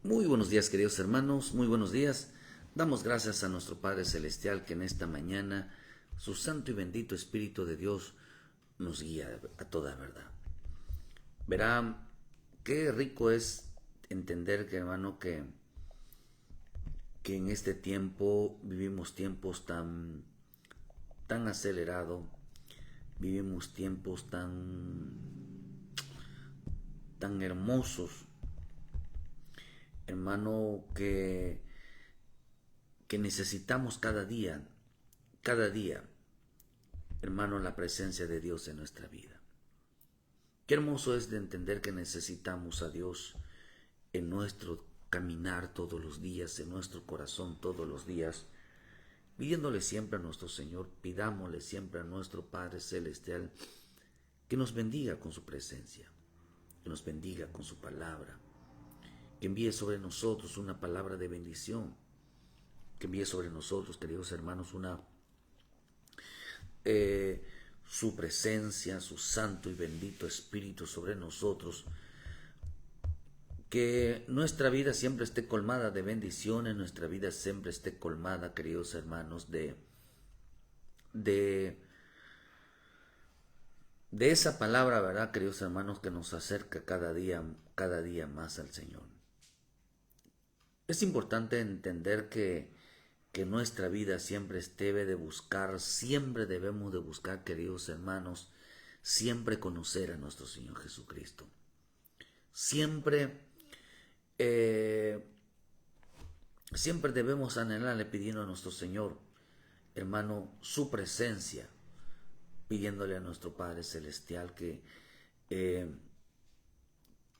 Muy buenos días, queridos hermanos, muy buenos días. Damos gracias a nuestro Padre Celestial que en esta mañana su santo y bendito Espíritu de Dios nos guía a toda verdad. Verá, qué rico es entender, que hermano, que en este tiempo vivimos tiempos tan acelerados, vivimos tiempos tan hermosos, hermano, que necesitamos cada día, hermano, la presencia de Dios en nuestra vida. Qué hermoso es de entender que necesitamos a Dios en nuestro caminar todos los días, en nuestro corazón todos los días, pidiéndole siempre a nuestro Señor, pidámosle siempre a nuestro Padre Celestial que nos bendiga con su presencia, que nos bendiga con su palabra, que envíe sobre nosotros una palabra de bendición, que envíe sobre nosotros, queridos hermanos, su presencia, su santo y bendito Espíritu sobre nosotros, que nuestra vida siempre esté colmada de bendiciones, nuestra vida siempre esté colmada, queridos hermanos, de, de esa palabra, ¿verdad, queridos hermanos, que nos acerca cada día más al Señor. Es importante entender que nuestra vida siempre debe de buscar, siempre debemos de buscar, queridos hermanos, siempre conocer a nuestro Señor Jesucristo. Siempre, siempre debemos anhelarle pidiendo a nuestro Señor, hermano, su presencia, pidiéndole a nuestro Padre Celestial eh,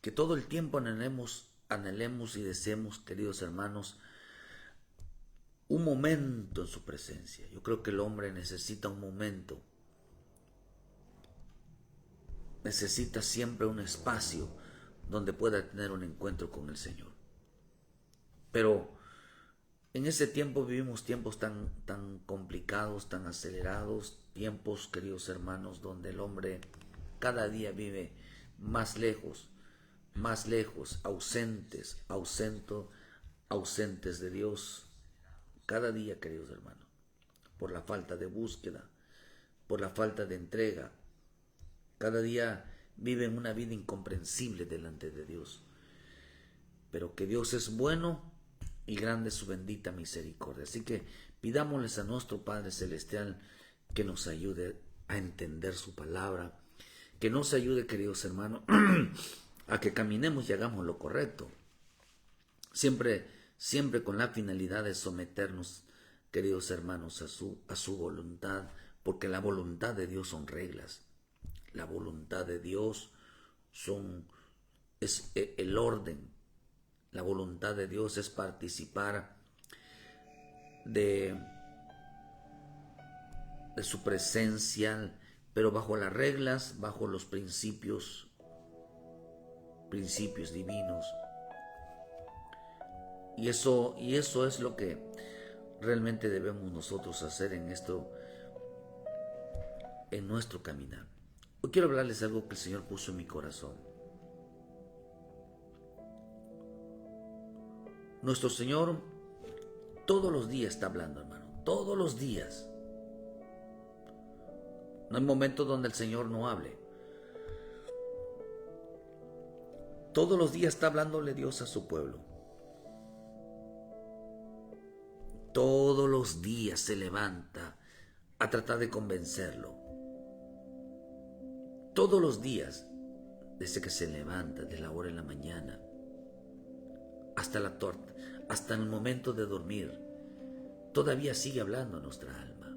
que todo el tiempo anhelemos y deseemos, queridos hermanos, un momento en su presencia. Yo creo que el hombre necesita un momento, necesita siempre un espacio donde pueda tener un encuentro con el Señor. Pero en ese tiempo vivimos tiempos tan complicados, tan acelerados, tiempos, queridos hermanos, donde el hombre cada día vive más lejos, ausentes de Dios. Cada día, queridos hermanos, por la falta de búsqueda, por la falta de entrega, cada día viven una vida incomprensible delante de Dios. Pero que Dios es bueno y grande es su bendita misericordia. Así que pidámosles a nuestro Padre Celestial que nos ayude a entender su palabra, que nos ayude, queridos hermanos, a que caminemos y hagamos lo correcto. Siempre con la finalidad de someternos, queridos hermanos, a su voluntad, porque la voluntad de Dios son reglas. La voluntad de Dios es el orden. La voluntad de Dios es participar de, de su presencia, pero bajo las reglas, bajo los principios divinos. Y eso es lo que realmente debemos nosotros hacer en nuestro caminar. Hoy quiero hablarles algo que el Señor puso en mi corazón. Nuestro Señor todos los días está hablando, hermano. Todos los días. No hay momento donde el Señor no hable. Todos los días está hablándole Dios a su pueblo. Todos los días se levanta a tratar de convencerlo. Todos los días, desde que se levanta, de la hora en la mañana, hasta el momento de dormir, todavía sigue hablando a nuestra alma.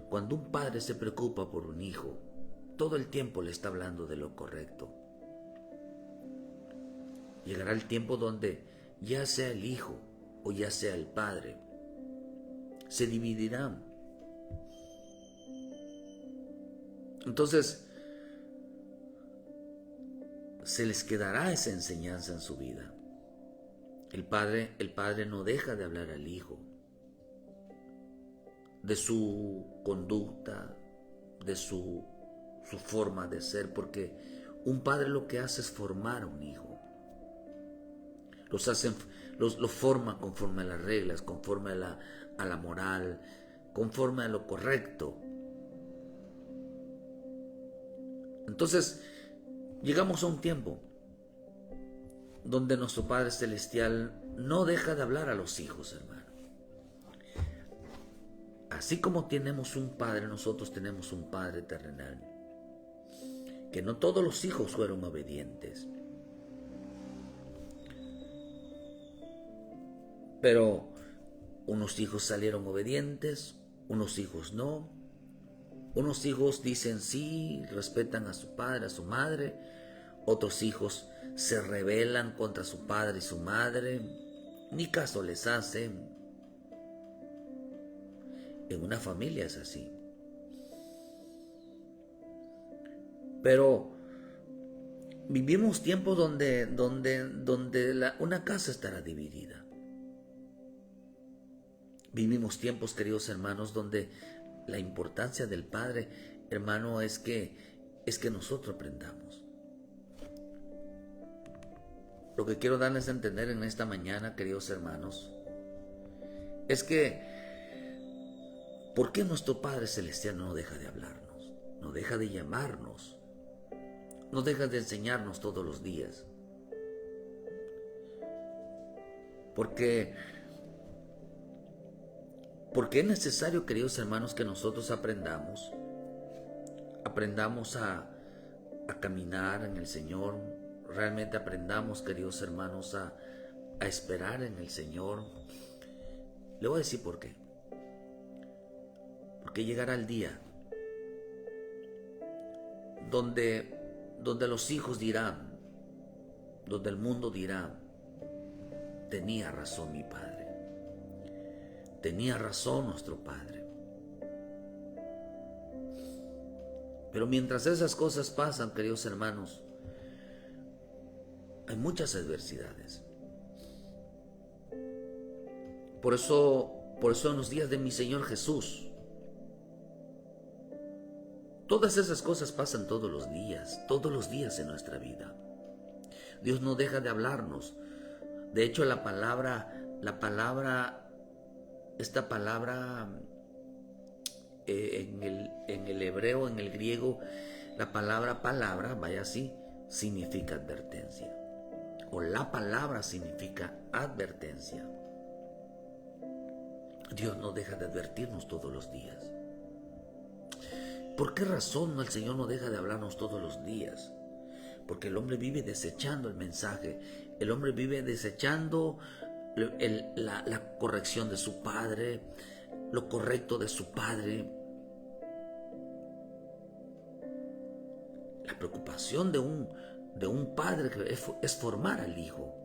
Cuando un padre se preocupa por un hijo, todo el tiempo le está hablando de lo correcto. Llegará el tiempo donde ya sea el hijo o ya sea el padre, se dividirán. Entonces, se les quedará esa enseñanza en su vida. El padre no deja de hablar al hijo, de su conducta, de su su forma de ser, porque un padre lo que hace es formar a un hijo. Lo forma conforme a las reglas, conforme a la moral, conforme a lo correcto. Entonces, llegamos a un tiempo donde nuestro Padre Celestial no deja de hablar a los hijos, hermano. Así como tenemos un Padre, nosotros tenemos un Padre terrenal. Que no todos los hijos fueron obedientes. Pero unos hijos salieron obedientes, unos hijos no. Unos hijos dicen sí, respetan a su padre, a su madre. Otros hijos se rebelan contra su padre y su madre, ni caso les hacen. En una familia es así. Pero vivimos tiempos donde una casa estará dividida. Vivimos tiempos, queridos hermanos, donde la importancia del Padre, hermano, es que nosotros aprendamos. Lo que quiero darles a entender en esta mañana, queridos hermanos, es que ¿por qué nuestro Padre Celestial no deja de hablarnos? No deja de llamarnos. No deja de enseñarnos todos los días. Porque es necesario, queridos hermanos, que nosotros aprendamos a caminar en el Señor. Realmente aprendamos, queridos hermanos, a esperar en el Señor. Le voy a decir por qué. Porque llegará el día donde los hijos dirán, donde el mundo dirá, tenía razón mi padre. Tenía razón nuestro Padre. Pero mientras esas cosas pasan, queridos hermanos, hay muchas adversidades. Por eso en los días de mi Señor Jesús, todas esas cosas pasan todos los días en nuestra vida. Dios no deja de hablarnos. De hecho, esta palabra en el hebreo, en el griego, la palabra, vaya así, significa advertencia. O la palabra significa advertencia. Dios no deja de advertirnos todos los días. ¿Por qué razón el Señor no deja de hablarnos todos los días? Porque el hombre vive desechando el mensaje. El hombre vive desechando la corrección de su padre, lo correcto de su padre. La preocupación de un padre es formar al hijo.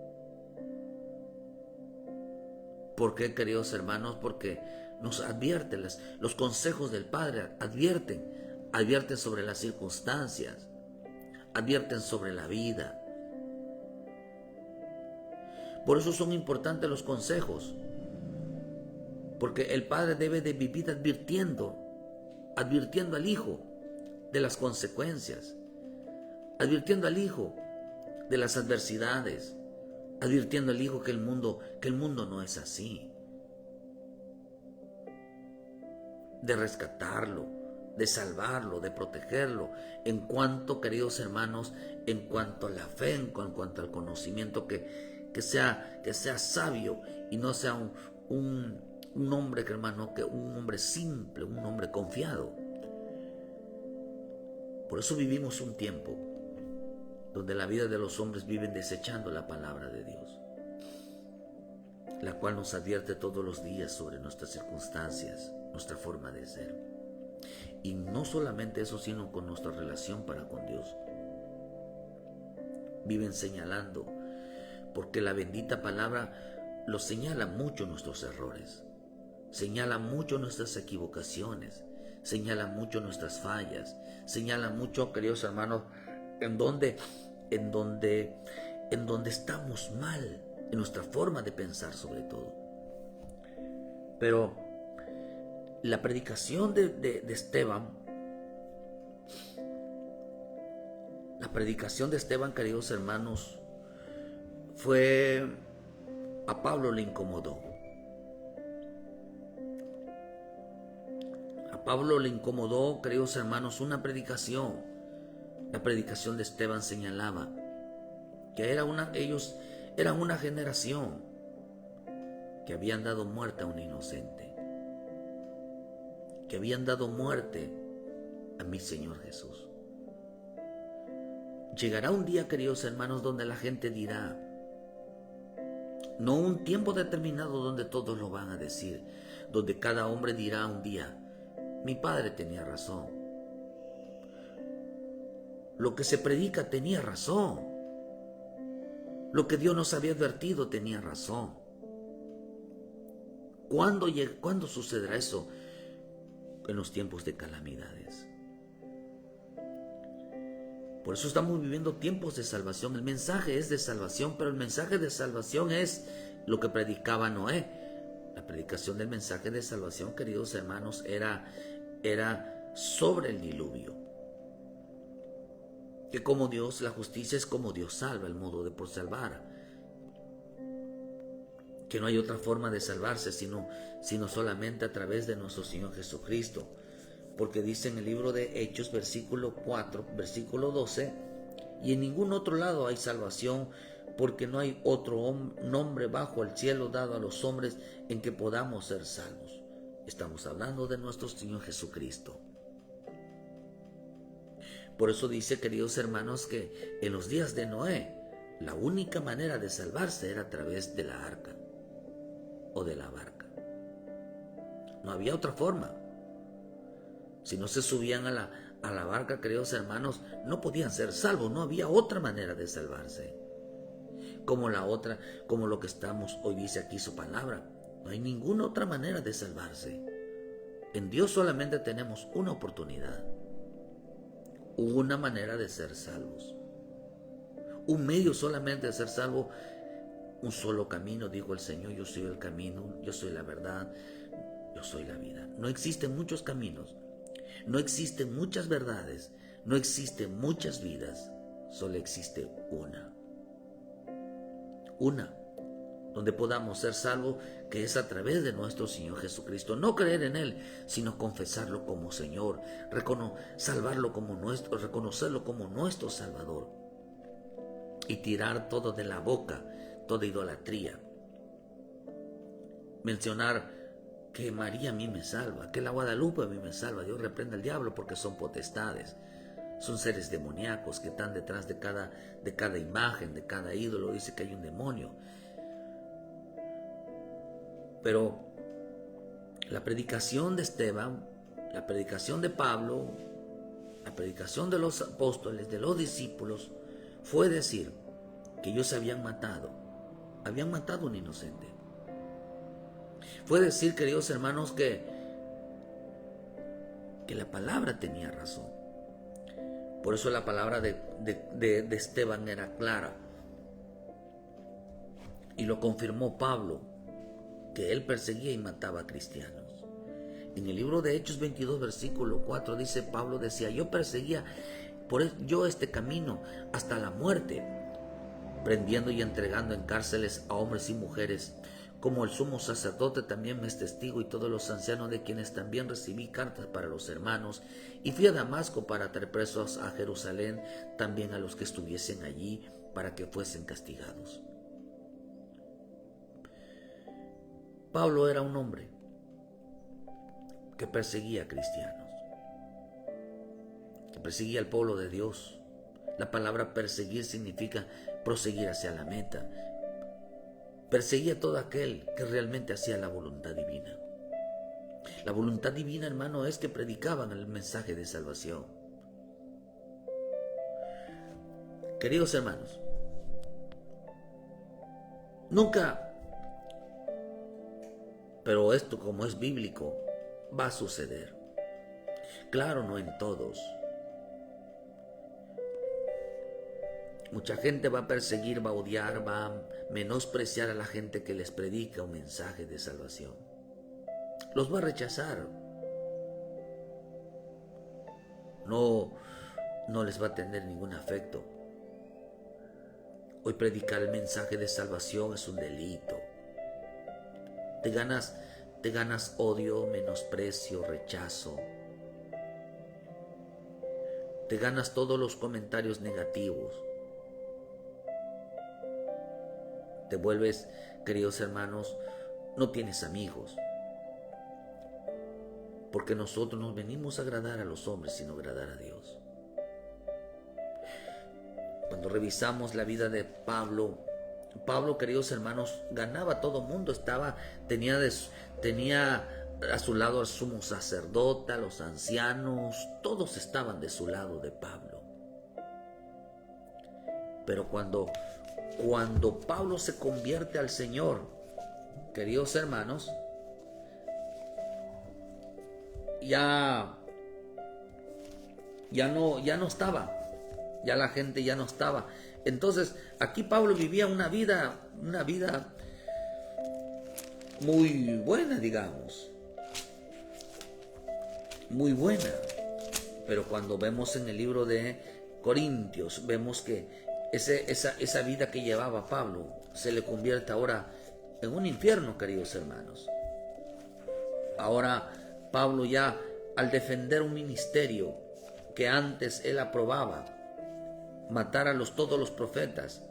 ¿Por qué, queridos hermanos? Porque nos advierten, los consejos del padre advierten sobre las circunstancias, advierten sobre la vida. Por eso son importantes los consejos, porque el padre debe de vivir advirtiendo al hijo de las consecuencias, advirtiendo al hijo de las adversidades, advirtiendo al hijo que el mundo no es así, de rescatarlo, de salvarlo, de protegerlo, en cuanto, queridos hermanos, en cuanto a la fe, en cuanto al conocimiento, que sea sabio y no sea un hombre, hermano, un hombre simple, un hombre confiado. Por eso vivimos un tiempo donde la vida de los hombres viven desechando la palabra de Dios, la cual nos advierte todos los días sobre nuestras circunstancias, nuestra forma de ser. Y no solamente eso, sino con nuestra relación para con Dios. Viven señalando, porque la bendita palabra los señala mucho nuestros errores, señala mucho nuestras equivocaciones, señala mucho nuestras fallas, señala mucho, queridos hermanos, en donde estamos mal, en nuestra forma de pensar sobre todo. Pero la predicación de Esteban predicación de Esteban, queridos hermanos, a Pablo le incomodó. A Pablo le incomodó, queridos hermanos, una predicación. La predicación de Esteban señalaba que ellos eran una generación que habían dado muerte a un inocente, que habían dado muerte a mi Señor Jesús. Llegará un día, queridos hermanos, donde la gente dirá, no un tiempo determinado donde todos lo van a decir, donde cada hombre dirá un día, mi padre tenía razón, lo que se predica tenía razón, lo que Dios nos había advertido tenía razón. ¿Cuándo sucederá eso? En los tiempos de calamidades. Por eso estamos viviendo tiempos de salvación. El mensaje es de salvación, pero el mensaje de salvación es lo que predicaba Noé. La predicación del mensaje de salvación, queridos hermanos, era sobre el diluvio. Que como Dios, la justicia es como Dios salva, el modo de por salvar. Que no hay otra forma de salvarse sino solamente a través de nuestro Señor Jesucristo. Porque dice en el libro de Hechos, versículo 4, versículo 12, y en ningún otro lado hay salvación, porque no hay otro nombre bajo el cielo dado a los hombres en que podamos ser salvos. Estamos hablando de nuestro Señor Jesucristo. Por eso dice, queridos hermanos, que en los días de Noé, la única manera de salvarse era a través de la arca o de la barca. No había otra forma. Si no se subían a la barca, queridos hermanos, no podían ser salvos. No había otra manera de salvarse. Como lo que estamos hoy dice aquí su palabra. No hay ninguna otra manera de salvarse. En Dios solamente tenemos una oportunidad. Una manera de ser salvos. Un medio solamente de ser salvo. Un solo camino, dijo el Señor. Yo soy el camino, yo soy la verdad, yo soy la vida. No existen muchos caminos. No existen muchas verdades, no existen muchas vidas, solo existe una donde podamos ser salvos, que es a través de nuestro Señor Jesucristo. No creer en Él, sino confesarlo como Señor, salvarlo como reconocerlo como nuestro Salvador y tirar todo de la boca, toda idolatría. Mencionar que María a mí me salva, que la Guadalupe a mí me salva. Dios reprenda al diablo porque son potestades, son seres demoníacos que están detrás de cada imagen, de cada ídolo. Dice que hay un demonio. Pero la predicación de Esteban, la predicación de Pablo, la predicación de los apóstoles, de los discípulos, fue decir que ellos habían matado a un inocente. Fue decir, queridos hermanos, que la palabra tenía razón. Por eso la palabra de Esteban era clara. Y lo confirmó Pablo, que él perseguía y mataba a cristianos. En el libro de Hechos 22, versículo 4, dice Pablo, decía, yo perseguía yo este camino hasta la muerte, prendiendo y entregando en cárceles a hombres y mujeres, como el sumo sacerdote también me es testigo, y todos los ancianos, de quienes también recibí cartas para los hermanos, y fui a Damasco para traer presos a Jerusalén, también a los que estuviesen allí, para que fuesen castigados. Pablo era un hombre que perseguía a cristianos, que perseguía al pueblo de Dios. La palabra perseguir significa proseguir hacia la meta. Perseguía a todo aquel que realmente hacía la voluntad divina. La voluntad divina, hermano, es que predicaban el mensaje de salvación. Queridos hermanos, nunca, pero esto, como es bíblico, va a suceder. Claro, no en todos. Mucha gente va a perseguir, va a odiar, va a menospreciar a la gente que les predica un mensaje de salvación. Los va a rechazar. No no les va a tener ningún afecto. Hoy predicar el mensaje de salvación es un delito. Te ganas odio, menosprecio, rechazo. Te ganas todos los comentarios negativos. Te vuelves, queridos hermanos, no tienes amigos. Porque nosotros nos venimos a agradar a los hombres, sino agradar a Dios. Cuando revisamos la vida de Pablo, queridos hermanos, ganaba a todo mundo. Tenía a su lado al sumo sacerdote, a los ancianos, todos estaban de su lado de Pablo. Pero cuando Pablo se convierte al Señor, queridos hermanos, ya no estaba, ya la gente ya no estaba. Entonces aquí Pablo vivía una vida muy buena, digamos, muy buena. Pero cuando vemos en el libro de Corintios, vemos que esa vida que llevaba Pablo se le convierte ahora en un infierno, queridos hermanos. Ahora Pablo, ya al defender un ministerio que antes él aprobaba, matar a todos los profetas,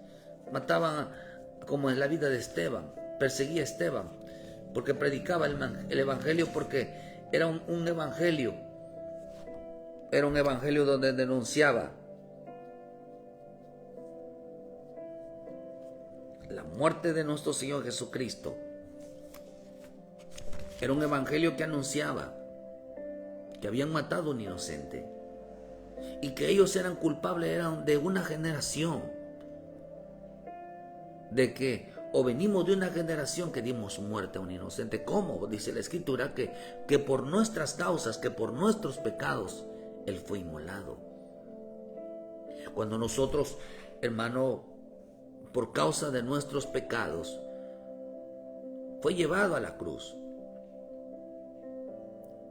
mataban, como en la vida de Esteban, perseguía a Esteban porque predicaba el evangelio, porque era un evangelio donde denunciaba la muerte de nuestro Señor Jesucristo. Era un evangelio que anunciaba que habían matado a un inocente y que ellos eran culpables, eran de una generación, de que o venimos de una generación que dimos muerte a un inocente. ¿Cómo? Dice la Escritura que por nuestras causas, que por nuestros pecados, Él fue inmolado. Cuando nosotros, hermano, por causa de nuestros pecados, fue llevado a la cruz.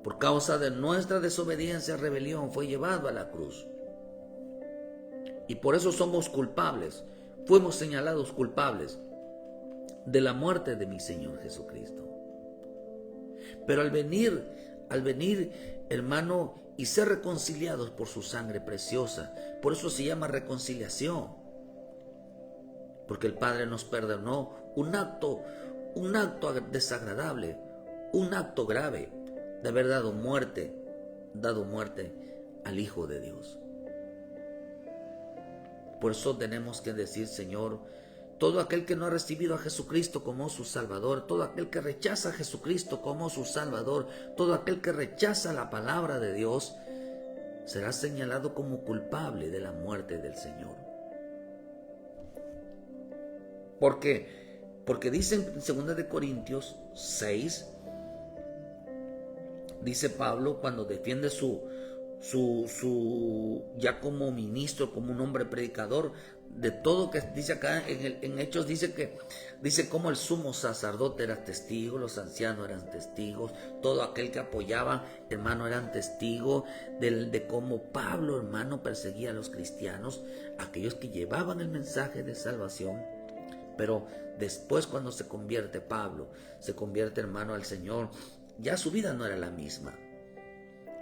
Por causa de nuestra desobediencia, rebelión, fue llevado a la cruz. Y por eso somos culpables. Fuimos señalados culpables de la muerte de mi Señor Jesucristo. Pero al venir, hermano, y ser reconciliados por su sangre preciosa, por eso se llama reconciliación. Porque el Padre nos perdonó un acto desagradable, un acto grave, de haber dado muerte al Hijo de Dios. Por eso tenemos que decir, Señor, todo aquel que no ha recibido a Jesucristo como su Salvador, todo aquel que rechaza a Jesucristo como su Salvador, todo aquel que rechaza la palabra de Dios, será señalado como culpable de la muerte del Señor. ¿Por qué? Porque dice en 2 de Corintios 6, dice Pablo, cuando defiende ya como ministro, como un hombre predicador, de todo que dice acá en Hechos, dice cómo el sumo sacerdote era testigo, los ancianos eran testigos, todo aquel que apoyaba, hermano, eran testigos de cómo Pablo, hermano, perseguía a los cristianos, aquellos que llevaban el mensaje de salvación. Pero después, cuando se convierte Pablo, se convierte, hermano, al Señor, ya su vida no era la misma.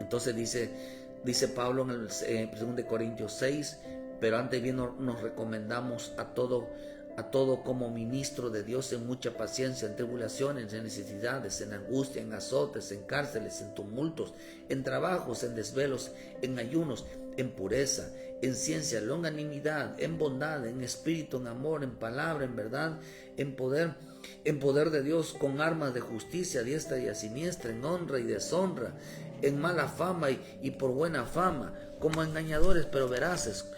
Entonces dice Pablo en 2 Corintios 6, pero antes bien nos recomendamos a todo como ministro de Dios en mucha paciencia, en tribulaciones, en necesidades, en angustia, en azotes, en cárceles, en tumultos, en trabajos, en desvelos, en ayunos, en pureza, en ciencia, longanimidad, en bondad, en espíritu, en amor, en palabra, en verdad, en poder de Dios, con armas de justicia a diestra y a siniestra, en honra y deshonra, en mala fama y por buena fama, como engañadores pero veraces,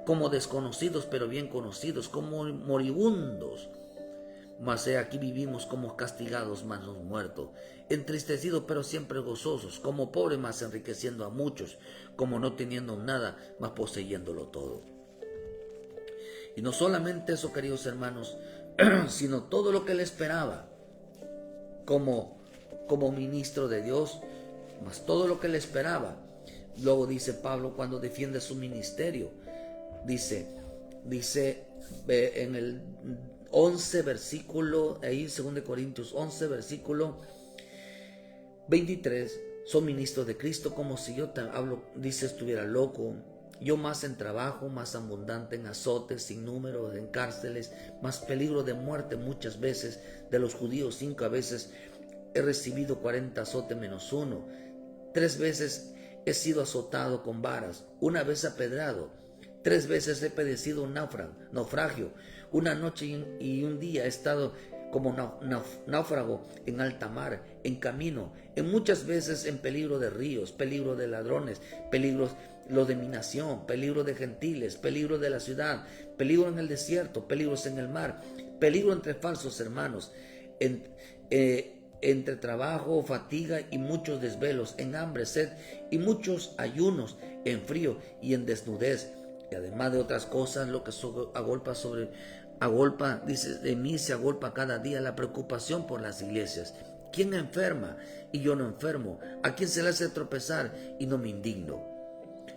como desconocidos pero bien conocidos, como moribundos, mas aquí vivimos como castigados, mas no muertos, entristecidos pero siempre gozosos, como pobres mas enriqueciendo a muchos, como no teniendo nada mas poseyéndolo todo. Y no solamente eso, queridos hermanos, sino todo lo que él esperaba como ministro de Dios, mas todo lo que él esperaba Luego dice Pablo cuando defiende su ministerio. Dice en el 11 versículo, ahí 2 Corintios 11 versículo 23, son ministros de Cristo como si yo estuviera loco. Yo más en trabajo, más abundante en azotes, sin número, en cárceles, más peligro de muerte muchas veces. De los judíos 5 veces he recibido 40 azotes menos 1. 3 veces he sido azotado con varas, 1 vez apedrado. 3 veces he padecido un naufragio. 1 noche y un día he estado como náufrago en alta mar, en camino, en muchas veces en peligro de ríos, peligro de ladrones, peligros de mi nación, peligro de gentiles, peligro de la ciudad, peligro en el desierto, peligros en el mar, peligro entre falsos hermanos, entre trabajo, fatiga y muchos desvelos, en hambre, sed y muchos ayunos, en frío y en desnudez. Y además de otras cosas, lo que dice, de mí se agolpa cada día la preocupación por las iglesias. ¿Quién enferma y yo no enfermo? ¿A quién se le hace tropezar y no me indigno?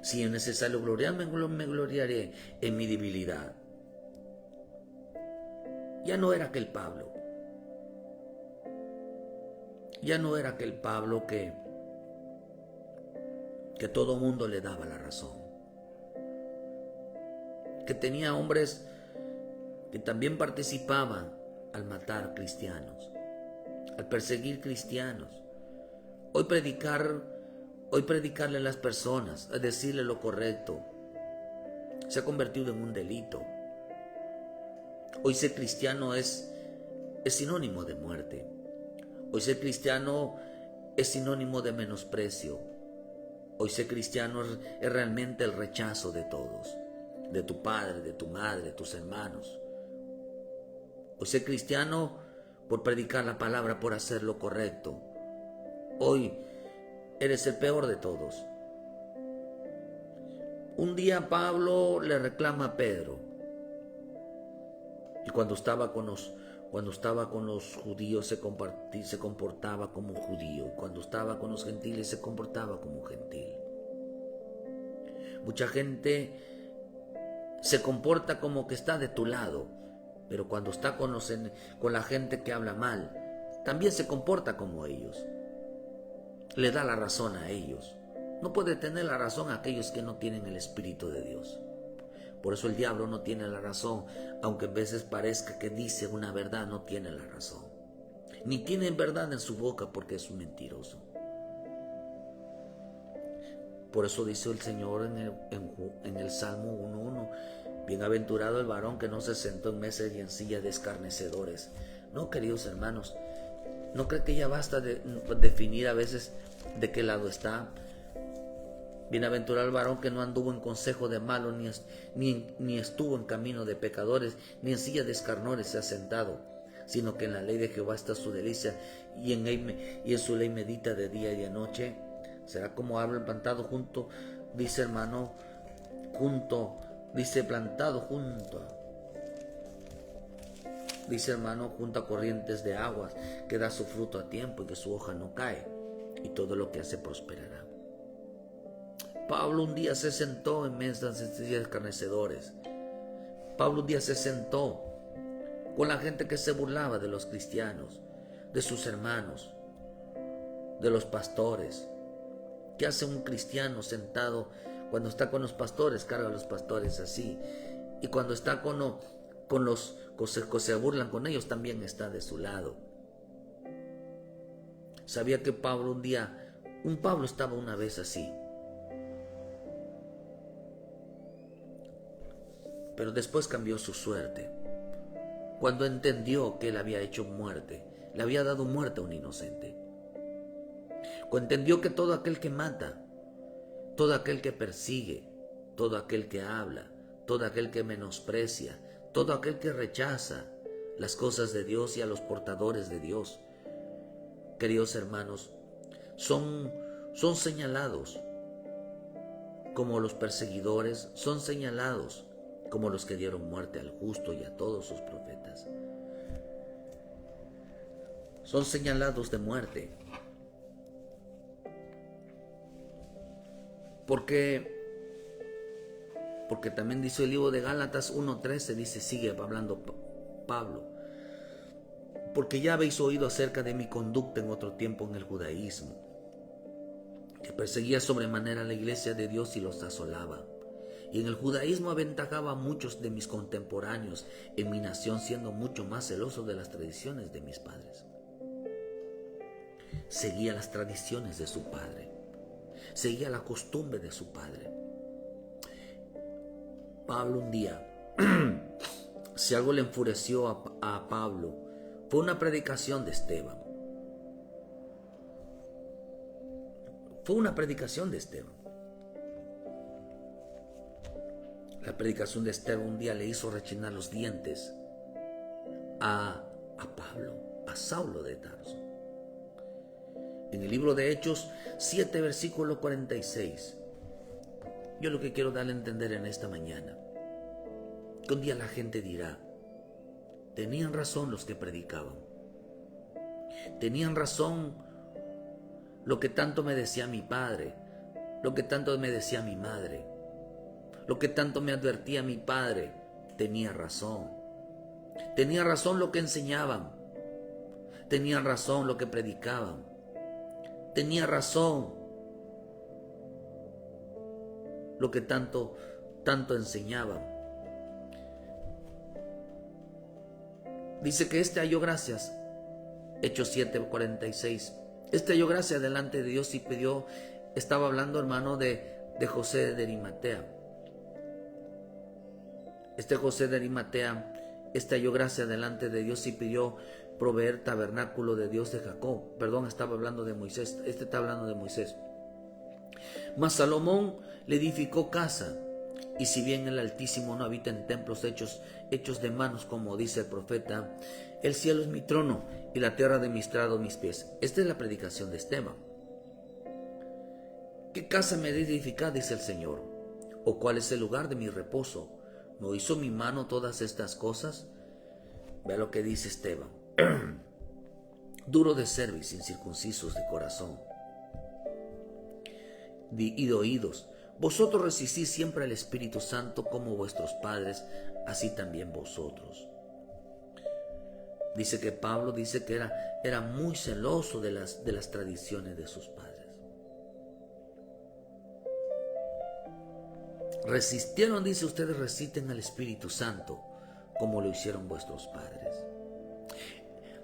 Si es necesario gloriarme, me gloriaré en mi debilidad. Ya no era aquel Pablo. Ya no era aquel Pablo que todo mundo le daba la razón. Que tenía hombres que también participaban al matar cristianos, al perseguir cristianos. Hoy predicarle a las personas, a decirle lo correcto, se ha convertido en un delito. Hoy ser cristiano es sinónimo de muerte. Hoy ser cristiano es sinónimo de menosprecio. Hoy ser cristiano es realmente el rechazo de todos, de tu padre, de tu madre, de tus hermanos. Hoy ser cristiano por predicar la palabra, por hacer lo correcto. Hoy eres el peor de todos. Un día Pablo le reclama a Pedro. Y cuando estaba con los judíos se comportaba como un judío. Cuando estaba con los gentiles se comportaba como un gentil. Mucha gente se comporta como que está de tu lado, pero cuando está con la gente que habla mal, también se comporta como ellos. Le da la razón a ellos. No puede tener la razón a aquellos que no tienen el Espíritu de Dios. Por eso el diablo no tiene la razón, aunque a veces parezca que dice una verdad, no tiene la razón. Ni tiene verdad en su boca porque es un mentiroso. Por eso dice el Señor en el Salmo 1:1, bienaventurado el varón que no se sentó en mesa y en silla de escarnecedores. No, queridos hermanos, ¿no cree que ya basta de definir a veces de qué lado está? Bienaventurado el varón que no anduvo en consejo de malos, ni estuvo en camino de pecadores, ni en silla de escarnores se ha sentado, sino que en la ley de Jehová está su delicia, y en su ley medita de día y de noche. Será como árbol plantado junto, dice hermano, plantado junto, dice hermano, junto a corrientes de aguas, que da su fruto a tiempo y que su hoja no cae, y todo lo que hace prosperará. Pablo un día se sentó en mesas de escarnecedores. Pablo un día se sentó con la gente que se burlaba de los cristianos, de sus hermanos, de los pastores. ¿Qué hace un cristiano sentado cuando está con los pastores? Carga a los pastores así. Y cuando está con los que se burlan con ellos, también está de su lado. Sabía que Pablo Pablo estaba una vez así. Pero después cambió su suerte. Cuando entendió que él había hecho muerte, le había dado muerte a un inocente. Cuando entendió que todo aquel que mata, todo aquel que persigue, todo aquel que habla, todo aquel que menosprecia, todo aquel que rechaza las cosas de Dios y a los portadores de Dios, queridos hermanos, son señalados como los perseguidores, son señalados como los que dieron muerte al justo y a todos sus profetas. Son señalados de muerte. Porque también dice el libro de Gálatas 1:13, dice, sigue hablando Pablo, porque ya habéis oído acerca de mi conducta en otro tiempo en el judaísmo, que perseguía sobremanera a la iglesia de Dios y los asolaba. Y en el judaísmo aventajaba a muchos de mis contemporáneos en mi nación, siendo mucho más celoso de las tradiciones de mis padres. Seguía las tradiciones de su padre, seguía la costumbre de su padre. Pablo un día, si algo le enfureció a Pablo, fue una predicación de Esteban. Fue una predicación de Esteban. La predicación de Esteban un día le hizo rechinar los dientes a Pablo, a Saulo de Tarso. En el libro de Hechos 7, versículo 46, yo lo que quiero darle a entender en esta mañana, que un día la gente dirá, tenían razón los que predicaban, tenían razón lo que tanto me decía mi padre, lo que tanto me decía mi madre, lo que tanto me advertía mi padre, tenía razón lo que enseñaban, tenían razón lo que predicaban, tenía razón lo que tanto enseñaban. Dice que este halló gracias, Hechos 7:46, este halló gracia delante de Dios y pidió, estaba hablando hermano de José de Arimatea. Este José de Arimatea, halló gracia delante de Dios y pidió proveer tabernáculo de Dios de Jacob. Perdón, estaba hablando de Moisés, está hablando de Moisés. Mas Salomón le edificó casa, y si bien el Altísimo no habita en templos hechos de manos, como dice el profeta, el cielo es mi trono y la tierra de mi estrado mis pies. Esta es la predicación de Esteban. ¿Qué casa me he de edificar? Dice el Señor. ¿O cuál es el lugar de mi reposo? ¿No hizo mi mano todas estas cosas? Vea lo que dice Esteban. Duro de cerviz, incircuncisos de corazón y de oídos. Vosotros resistís siempre al Espíritu Santo como vuestros padres, así también vosotros. Dice que Pablo dice que era muy celoso de las tradiciones de sus padres. Resistieron, dice, ustedes resisten al Espíritu Santo como lo hicieron vuestros padres.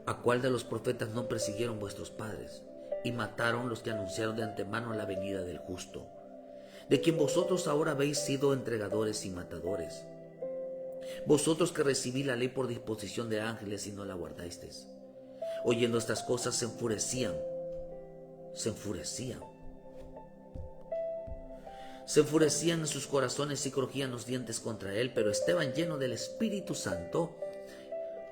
¿A cuál de los profetas no persiguieron vuestros padres y mataron los que anunciaron de antemano la venida del justo, de quien vosotros ahora habéis sido entregadores y matadores? Vosotros que recibí la ley por disposición de ángeles y no la guardasteis. Oyendo estas cosas se enfurecían. Se enfurecían en sus corazones y crujían los dientes contra él. Pero Esteban, lleno del Espíritu Santo,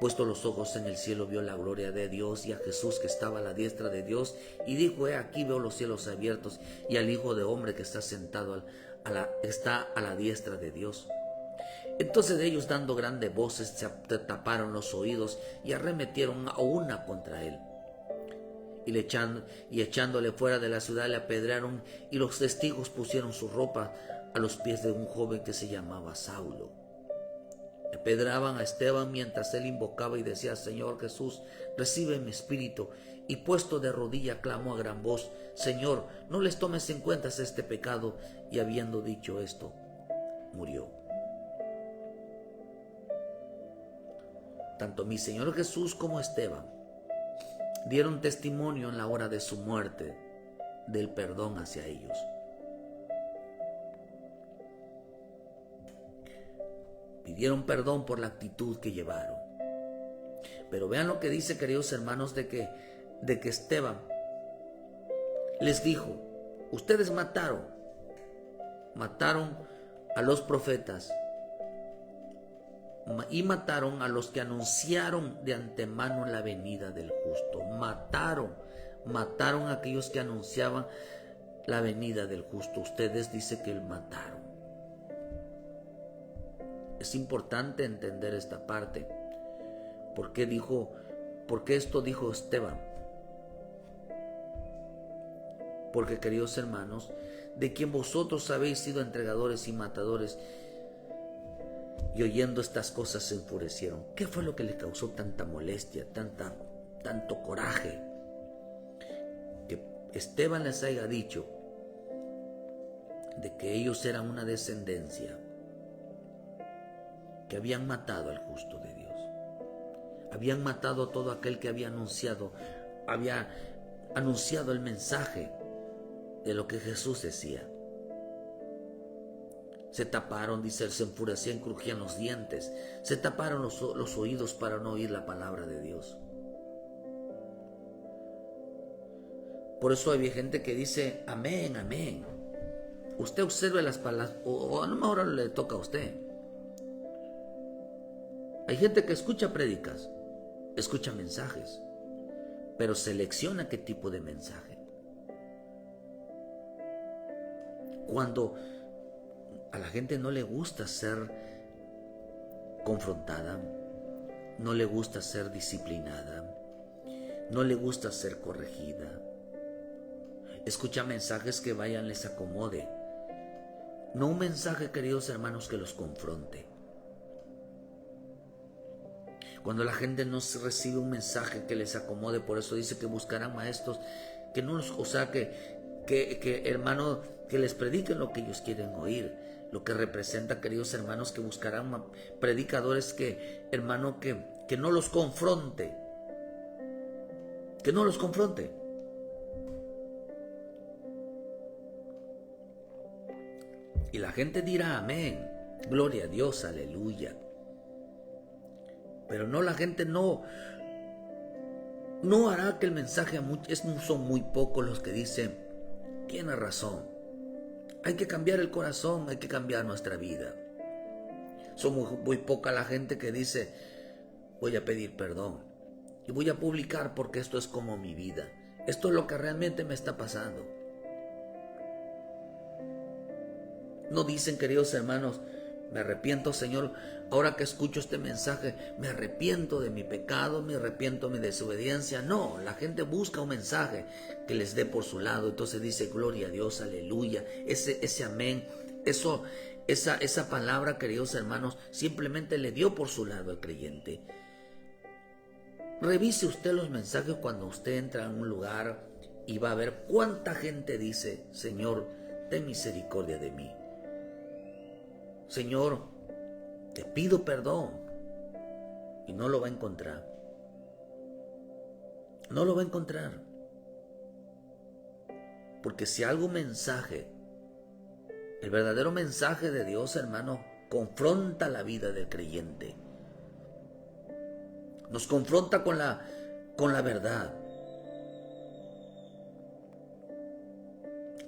puesto los ojos en el cielo, vio la gloria de Dios y a Jesús que estaba a la diestra de Dios, y dijo: he aquí veo los cielos abiertos y al Hijo de Hombre que está sentado está a la diestra de Dios. Entonces ellos, dando grandes voces, se taparon los oídos y arremetieron a una contra él. Y echándole fuera de la ciudad le apedrearon, y los testigos pusieron su ropa a los pies de un joven que se llamaba Saulo. Apedraban a Esteban mientras él invocaba y decía: Señor Jesús, recibe mi espíritu. Y puesto de rodilla clamó a gran voz: Señor, no les tomes en cuenta este pecado. Y habiendo dicho esto, murió. Tanto mi Señor Jesús como Esteban dieron testimonio en la hora de su muerte del perdón hacia ellos. Pidieron perdón por la actitud que llevaron. Pero vean lo que dice, queridos hermanos, de que Esteban les dijo: ustedes mataron a los profetas y mataron a los que anunciaron de antemano la venida del justo. Mataron a aquellos que anunciaban la venida del justo. Ustedes dicen que mataron. Es importante entender esta parte. ¿Por qué esto dijo Esteban? Porque, queridos hermanos, de quien vosotros habéis sido entregadores y matadores. Y oyendo estas cosas se enfurecieron. ¿Qué fue lo que les causó tanta molestia, tanto coraje? Que Esteban les haya dicho de que ellos eran una descendencia que habían matado al justo de Dios. Habían matado a todo aquel que había anunciado el mensaje de lo que Jesús decía. Se taparon, dice, se enfurecían, crujían los dientes. Se taparon los oídos para no oír la palabra de Dios. Por eso hay gente que dice, amén, amén. Usted observe las palabras, o a lo mejor le toca a usted. Hay gente que escucha prédicas, escucha mensajes, pero selecciona qué tipo de mensaje. Cuando a la gente no le gusta ser confrontada, no le gusta ser disciplinada, no le gusta ser corregida, escucha mensajes que vayan, les acomode. No un mensaje, queridos hermanos, que los confronte. Cuando la gente no recibe un mensaje que les acomode, por eso dice que buscarán maestros que no los, o sea, que hermano, que les prediquen lo que ellos quieren oír. Lo que representa, queridos hermanos, que buscarán predicadores que, hermano, que no los confronte. Que no los confronte. Y la gente dirá amén, gloria a Dios, aleluya. Pero no, la gente no hará que el mensaje, son muy pocos los que dicen, tiene razón, hay que cambiar el corazón, hay que cambiar nuestra vida. Son muy poca la gente que dice, voy a pedir perdón y voy a publicar porque esto es como mi vida, esto es lo que realmente me está pasando. No dicen, queridos hermanos, me arrepiento, Señor, ahora que escucho este mensaje, me arrepiento de mi pecado, me arrepiento de mi desobediencia. No, la gente busca un mensaje que les dé por su lado. Entonces dice, gloria a Dios, aleluya. Ese amén, esa palabra, queridos hermanos, simplemente le dio por su lado al creyente. Revise usted los mensajes cuando usted entra en un lugar y va a ver cuánta gente dice, Señor, ten misericordia de mí. Señor, te pido perdón. Y no lo va a encontrar. No lo va a encontrar. Porque si algún mensaje, el verdadero mensaje de Dios, hermano, confronta la vida del creyente. Nos confronta con la verdad.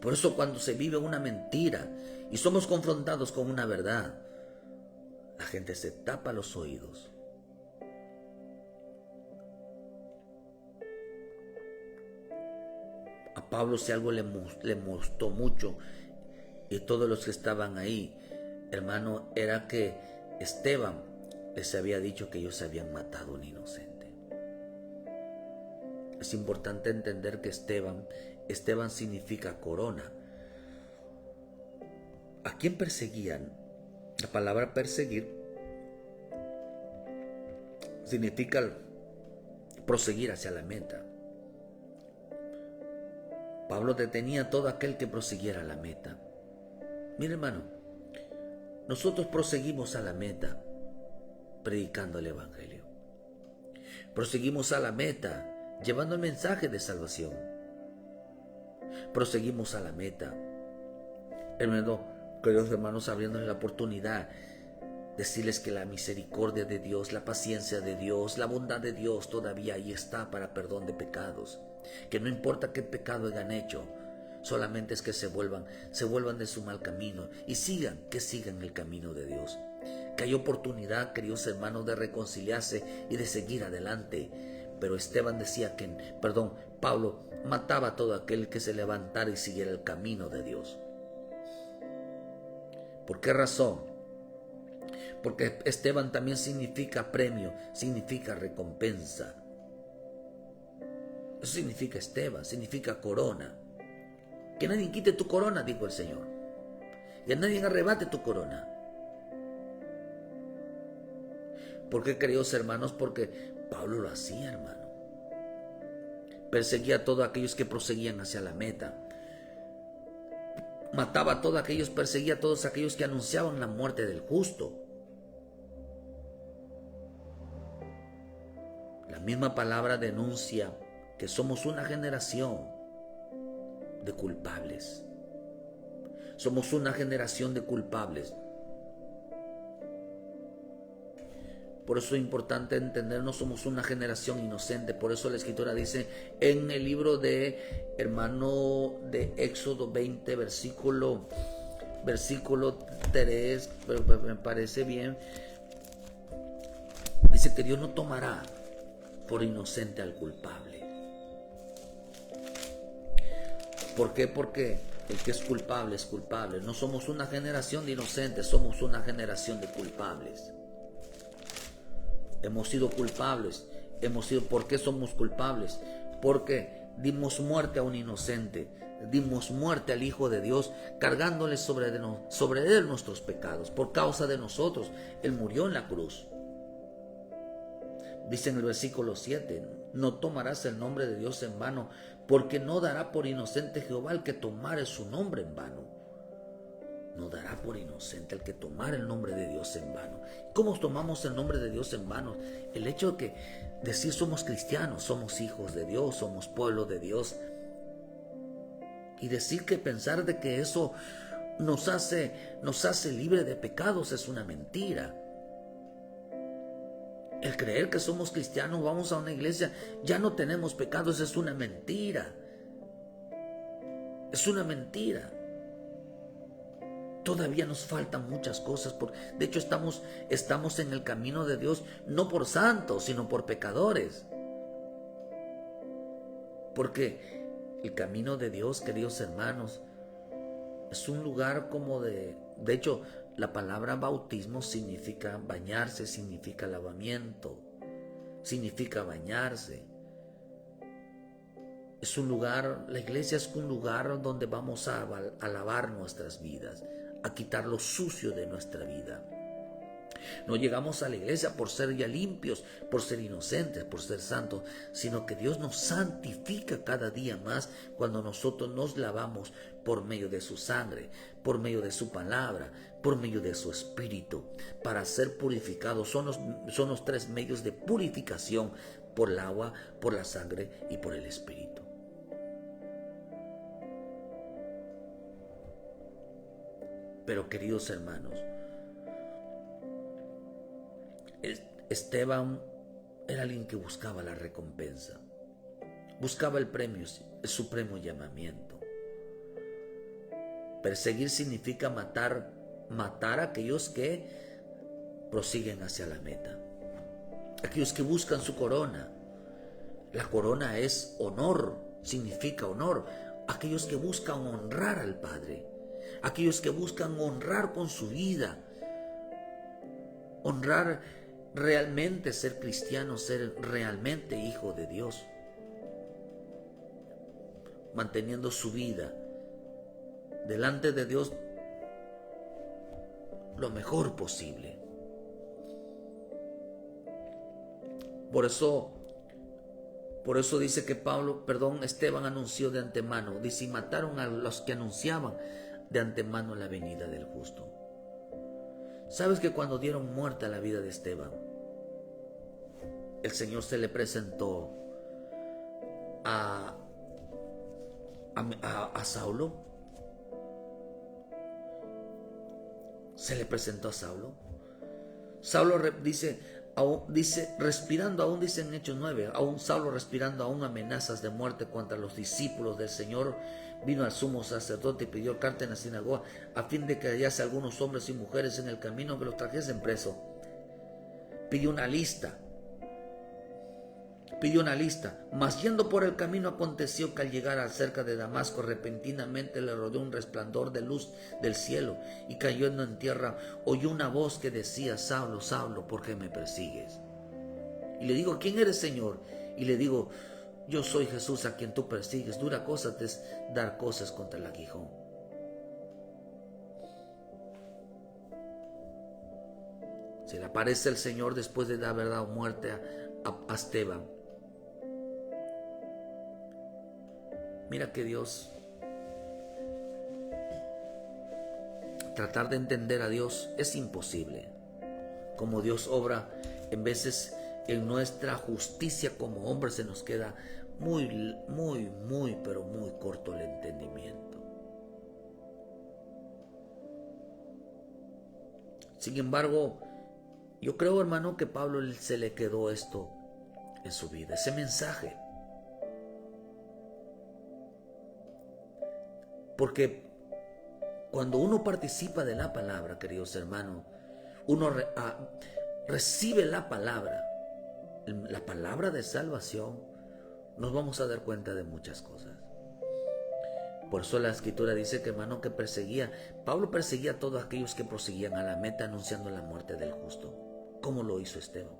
Por eso cuando se vive una mentira y somos confrontados con una verdad, la gente se tapa los oídos. A Pablo, si algo le gustó mucho, y todos los que estaban ahí, hermano, era que Esteban les había dicho que ellos habían matado a un inocente. Es importante entender que Esteban significa corona. ¿A quién perseguían? La palabra perseguir significa proseguir hacia la meta. Pablo detenía a todo aquel que prosiguiera a la meta. Mire, hermano, nosotros proseguimos a la meta predicando el Evangelio. Proseguimos a la meta llevando el mensaje de salvación. Proseguimos a la meta, queridos hermanos, abriéndoles la oportunidad, decirles que la misericordia de Dios, la paciencia de Dios, la bondad de Dios todavía ahí está para perdón de pecados. Que no importa qué pecado hayan hecho, solamente es que se vuelvan de su mal camino y sigan el camino de Dios. Que hay oportunidad, queridos hermanos, de reconciliarse y de seguir adelante. Pero Esteban decía Pablo mataba a todo aquel que se levantara y siguiera el camino de Dios. ¿Por qué razón? Porque Esteban también significa premio, significa recompensa. Eso significa Esteban, significa corona. Que nadie quite tu corona, dijo el Señor. Que nadie arrebate tu corona. ¿Por qué, queridos hermanos? Porque Pablo lo hacía, hermano. Perseguía a todos aquellos que proseguían hacia la meta. Mataba a todos aquellos, perseguía a todos aquellos que anunciaban la muerte del justo. La misma palabra denuncia que somos una generación de culpables. Somos una generación de culpables. Por eso es importante entendernos, somos una generación inocente. Por eso la Escritura dice en el libro de, hermano, de Éxodo 20, versículo 3, me parece bien. Dice que Dios no tomará por inocente al culpable. ¿Por qué? Porque el que es culpable es culpable. No somos una generación de inocentes, somos una generación de culpables. Hemos sido culpables. ¿Por qué somos culpables? Porque dimos muerte a un inocente. Dimos muerte al Hijo de Dios, cargándole sobre él nuestros pecados. Por causa de nosotros, Él murió en la cruz. Dice en el versículo 7, no tomarás el nombre de Dios en vano, porque no dará por inocente Jehová el que tomare su nombre en vano. No dará por inocente el que tomare el nombre de Dios en vano. ¿Cómo tomamos el nombre de Dios en vano? El hecho de que decir somos cristianos, somos hijos de Dios, somos pueblo de Dios. Y decir que pensar de que eso nos hace libre de pecados es una mentira. El creer que somos cristianos, vamos a una iglesia, ya no tenemos pecados, es una mentira. Es una mentira. Todavía nos faltan muchas cosas. De hecho, estamos en el camino de Dios, no por santos, sino por pecadores. Porque el camino de Dios, queridos hermanos, es un lugar como de hecho, la palabra bautismo significa bañarse, significa lavamiento, significa bañarse. Es un lugar, la iglesia es un lugar donde vamos a lavar nuestras vidas, a quitar lo sucio de nuestra vida. No llegamos a la iglesia por ser ya limpios, por ser inocentes, por ser santos, sino que Dios nos santifica cada día más cuando nosotros nos lavamos por medio de su sangre, por medio de su palabra, por medio de su espíritu, para ser purificados. Son los tres medios de purificación: por el agua, por la sangre y por el espíritu. Pero, queridos hermanos, Esteban era alguien que buscaba la recompensa, buscaba el premio, el supremo llamamiento. Perseguir significa matar a aquellos que prosiguen hacia la meta, aquellos que buscan su corona. La corona es honor, significa honor. Aquellos que buscan honrar al Padre, aquellos que buscan honrar con su vida, honrar realmente, ser cristiano, ser realmente hijo de Dios, manteniendo su vida delante de Dios lo mejor posible. Por eso dice que Esteban anunció de antemano, dice, y mataron a los que anunciaban de antemano la venida del justo. ¿Sabes que cuando dieron muerte a la vida de Esteban, el Señor se le presentó a Saulo? Se le presentó a Saulo. Saulo dice, respirando aún, dice en Hechos 9, aún Saulo respirando aún amenazas de muerte contra los discípulos del Señor, vino al sumo sacerdote y pidió carta en la sinagoga a fin de que hallase algunos hombres y mujeres en el camino que los trajesen preso. Pidió una lista, mas yendo por el camino aconteció que al llegar cerca de Damasco repentinamente le rodeó un resplandor de luz del cielo, y cayendo en tierra oyó una voz que decía: Saulo, Saulo, ¿por qué me persigues? Y le digo: ¿quién eres, Señor? Y le digo: yo soy Jesús a quien tú persigues. Dura cosa es dar cosas contra el aguijón. Se le aparece el Señor después de haber dado muerte a Esteban. Mira que Dios, tratar de entender a Dios es imposible. Como Dios obra, en veces en nuestra justicia como hombres se nos queda pero muy corto el entendimiento. Sin embargo, yo creo, hermano, que a Pablo se le quedó esto en su vida, ese mensaje. Porque cuando uno participa de la palabra, queridos hermanos, uno recibe la palabra de salvación, nos vamos a dar cuenta de muchas cosas. Por eso la Escritura dice que, hermano, que Pablo perseguía a todos aquellos que proseguían a la meta anunciando la muerte del justo. ¿Cómo lo hizo Esteban?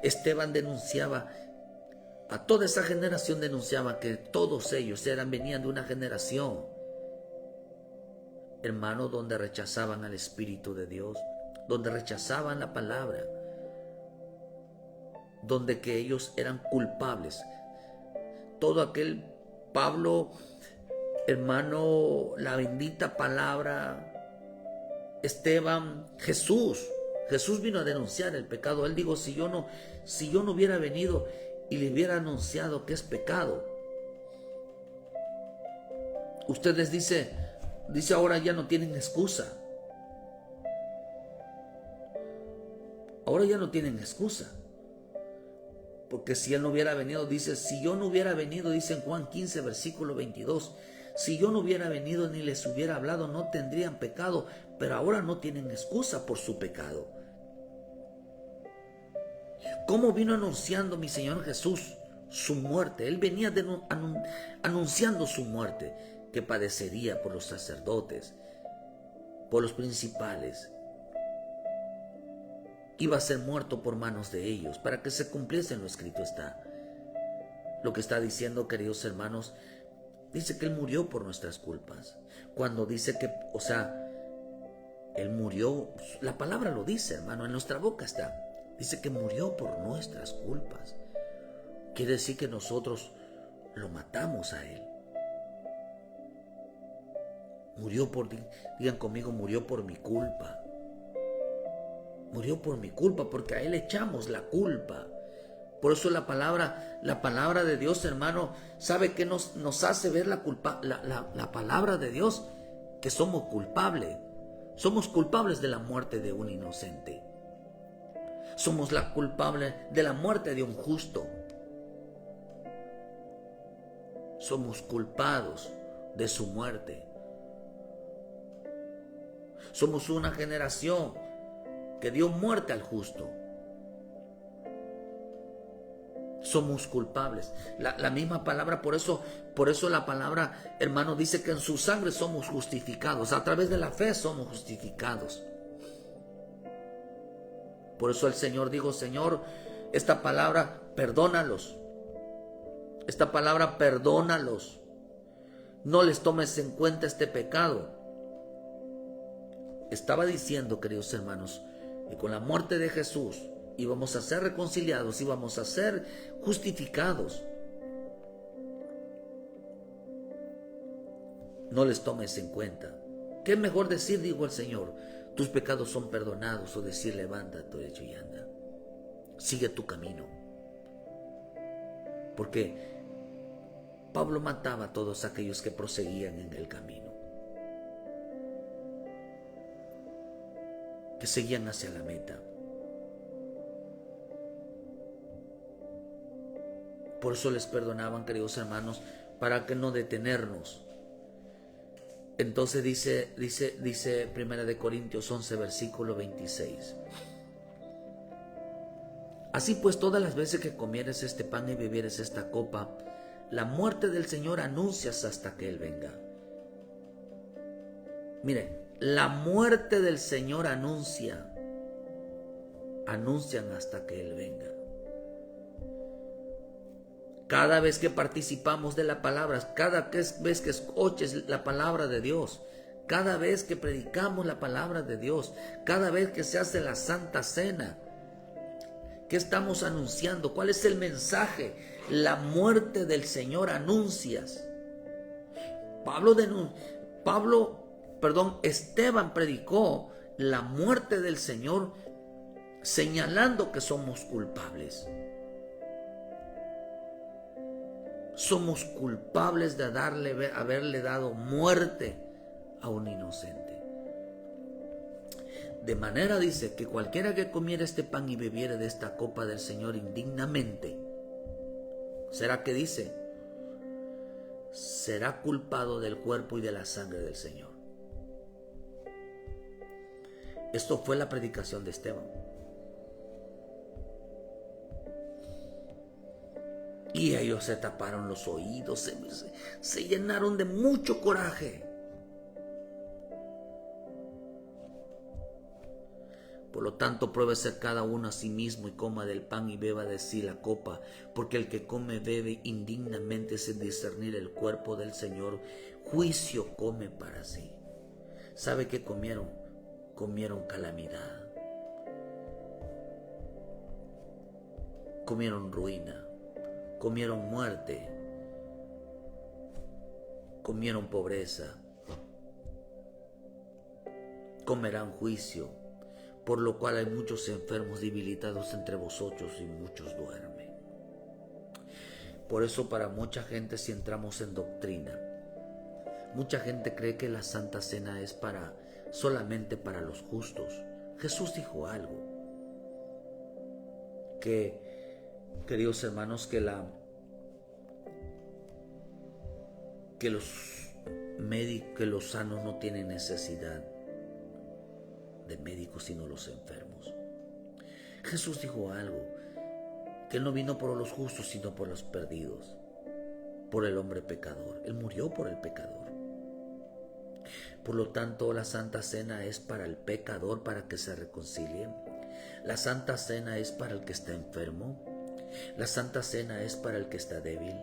Esteban denunciaba a toda esa generación, denunciaba que todos ellos venían de una generación, hermano, donde rechazaban al Espíritu de Dios, donde rechazaban la palabra, donde que ellos eran culpables. Todo aquel Pablo, hermano, la bendita palabra, Esteban, Jesús vino a denunciar el pecado. Él dijo, si yo no hubiera venido y le hubiera anunciado que es pecado, ustedes dice ahora ya no tienen excusa. Ahora ya no tienen excusa. Porque si él no hubiera venido, dice, si yo no hubiera venido, dice en Juan 15, versículo 22, si yo no hubiera venido ni les hubiera hablado, no tendrían pecado, pero ahora no tienen excusa por su pecado. ¿Cómo vino anunciando mi Señor Jesús su muerte? Él venía anunciando su muerte, que padecería por los sacerdotes, por los principales. Iba a ser muerto por manos de ellos, para que se cumpliese lo escrito está. Lo que está diciendo, queridos hermanos, dice que Él murió por nuestras culpas. Cuando dice que, Él murió, la palabra lo dice, hermano, en nuestra boca está. Dice que murió por nuestras culpas. Quiere decir que nosotros lo matamos a Él. Digan conmigo, murió por mi culpa. Murió por mi culpa, porque a Él echamos la culpa. Por eso la palabra de Dios, hermano, ¿sabe qué nos hace ver la palabra de Dios? Que somos culpables. Somos culpables de la muerte de un inocente. Somos la culpable de la muerte de un justo. Somos culpados de su muerte. Somos una generación que dio muerte al justo. Somos culpables. La misma palabra, por eso la palabra, hermano, dice que en su sangre somos justificados. A través de la fe somos justificados. Por eso el Señor dijo, Señor, esta palabra, perdónalos. Esta palabra, perdónalos. No les tomes en cuenta este pecado. Estaba diciendo, queridos hermanos, que con la muerte de Jesús íbamos a ser reconciliados, íbamos a ser justificados. No les tomes en cuenta. ¿Qué es mejor decir, dijo el Señor, tus pecados son perdonados, o decir, levántate, hecho y anda? Sigue tu camino. Porque Pablo mataba a todos aquellos que proseguían en el camino, que seguían hacia la meta. Por eso les perdonaban, queridos hermanos, para que no detenernos. Entonces dice 1 Corintios 11, versículo 26. Así pues, todas las veces que comieres este pan y bebieres esta copa, la muerte del Señor anuncias hasta que Él venga. Mire, la muerte del Señor anuncian hasta que Él venga. Cada vez que participamos de la palabra, cada vez que escuches la palabra de Dios, cada vez que predicamos la palabra de Dios, cada vez que se hace la Santa Cena, ¿qué estamos anunciando? ¿Cuál es el mensaje? La muerte del Señor anuncias. Esteban predicó la muerte del Señor señalando que somos culpables. Somos culpables de haberle dado muerte a un inocente. De manera, dice, que cualquiera que comiera este pan y bebiere de esta copa del Señor indignamente, ¿será que dice? Será culpado del cuerpo y de la sangre del Señor. Esto fue la predicación de Esteban. Y ellos se taparon los oídos, se llenaron de mucho coraje. Por lo tanto, pruébese cada uno a sí mismo y coma del pan y beba de sí la copa, porque el que come bebe indignamente sin discernir el cuerpo del Señor, juicio come para sí. ¿Sabe qué comieron? Comieron calamidad. Comieron ruina. Comieron muerte. Comieron pobreza. Comerán juicio, por lo cual hay muchos enfermos debilitados entre vosotros y muchos duermen. Por eso para mucha gente, si entramos en doctrina, mucha gente cree que la Santa Cena es solamente para los justos. Jesús dijo algo, queridos hermanos, que los sanos no tienen necesidad de médicos sino los enfermos. Jesús dijo algo, que Él no vino por los justos sino por los perdidos, por el hombre pecador. Él murió por el pecador. Por lo tanto, la Santa Cena es para el pecador, para que se reconcilie. La Santa Cena es para el que está enfermo. La Santa Cena es para el que está débil.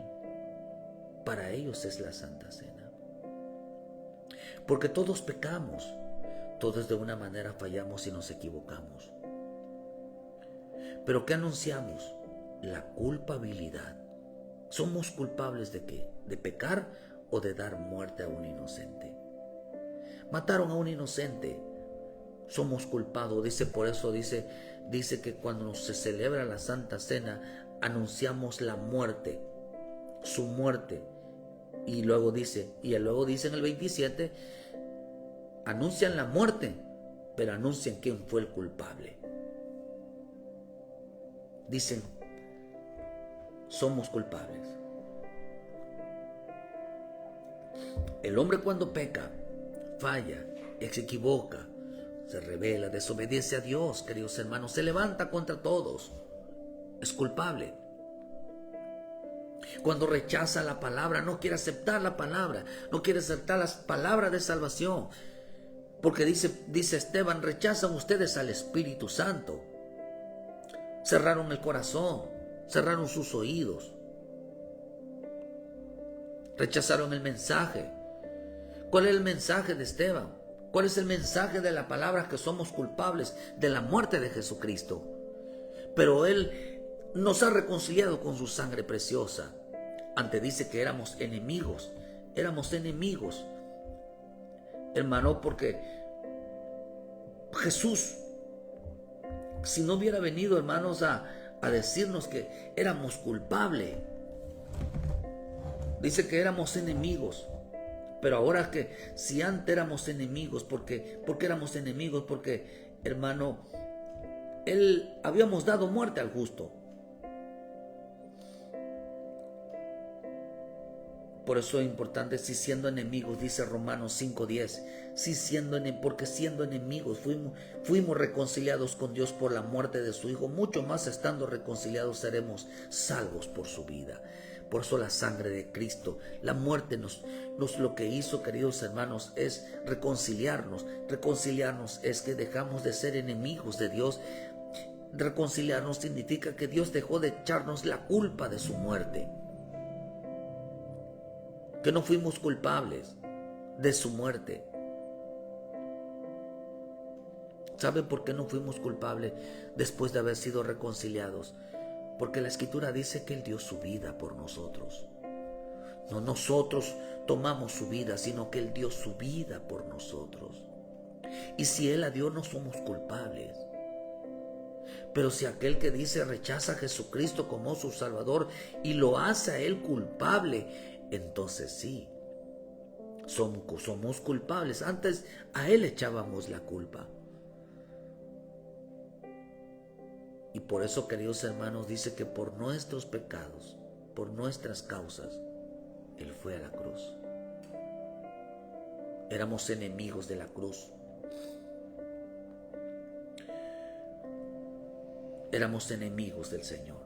Para ellos es la Santa Cena. Porque todos pecamos. Todos de una manera fallamos y nos equivocamos. ¿Pero qué anunciamos? La culpabilidad. ¿Somos culpables de qué? ¿De pecar o de dar muerte a un inocente? Mataron a un inocente. Somos culpados. Por eso dice que cuando se celebra la Santa Cena, anunciamos la muerte, su muerte. Y luego dice en el 27, anuncian la muerte, pero anuncian quién fue el culpable. Dicen, somos culpables. El hombre cuando peca, falla, se equivoca, se rebela, desobedece a Dios, queridos hermanos, se levanta contra todos, es culpable. Cuando rechaza la palabra, no quiere aceptar la palabra, no quiere aceptar las palabras de salvación, porque dice Esteban, rechazan ustedes al Espíritu Santo. Cerraron el corazón, cerraron sus oídos, rechazaron el mensaje. ¿Cuál es el mensaje de Esteban? ¿Cuál es el mensaje de la palabra? Que somos culpables de la muerte de Jesucristo. Pero Él nos ha reconciliado con su sangre preciosa. Antes dice que éramos enemigos, hermano, porque Jesús, si no hubiera venido, hermanos, a decirnos que éramos culpables, dice que éramos enemigos. Pero ahora que si antes éramos enemigos, ¿por qué éramos enemigos? Porque, hermano, habíamos dado muerte al justo. Por eso es importante, si siendo enemigos, dice Romanos 5:10, porque siendo enemigos fuimos reconciliados con Dios por la muerte de su Hijo, mucho más estando reconciliados seremos salvos por su vida. Por eso la sangre de Cristo, la muerte nos lo que hizo, queridos hermanos, es reconciliarnos. Reconciliarnos es que dejamos de ser enemigos de Dios. Reconciliarnos significa que Dios dejó de echarnos la culpa de su muerte. que no fuimos culpables de su muerte. ¿Sabe por qué no fuimos culpables después de haber sido reconciliados? Porque la Escritura dice que Él dio su vida por nosotros. No nosotros tomamos su vida, sino que Él dio su vida por nosotros. Y si Él la dio, no somos culpables. Pero si aquel que dice rechaza a Jesucristo como su Salvador y lo hace a Él culpable, entonces sí, somos culpables. Antes a Él echábamos la culpa. Y por eso, queridos hermanos, dice que por nuestros pecados, por nuestras causas, Él fue a la cruz. Éramos enemigos de la cruz. Éramos enemigos del Señor.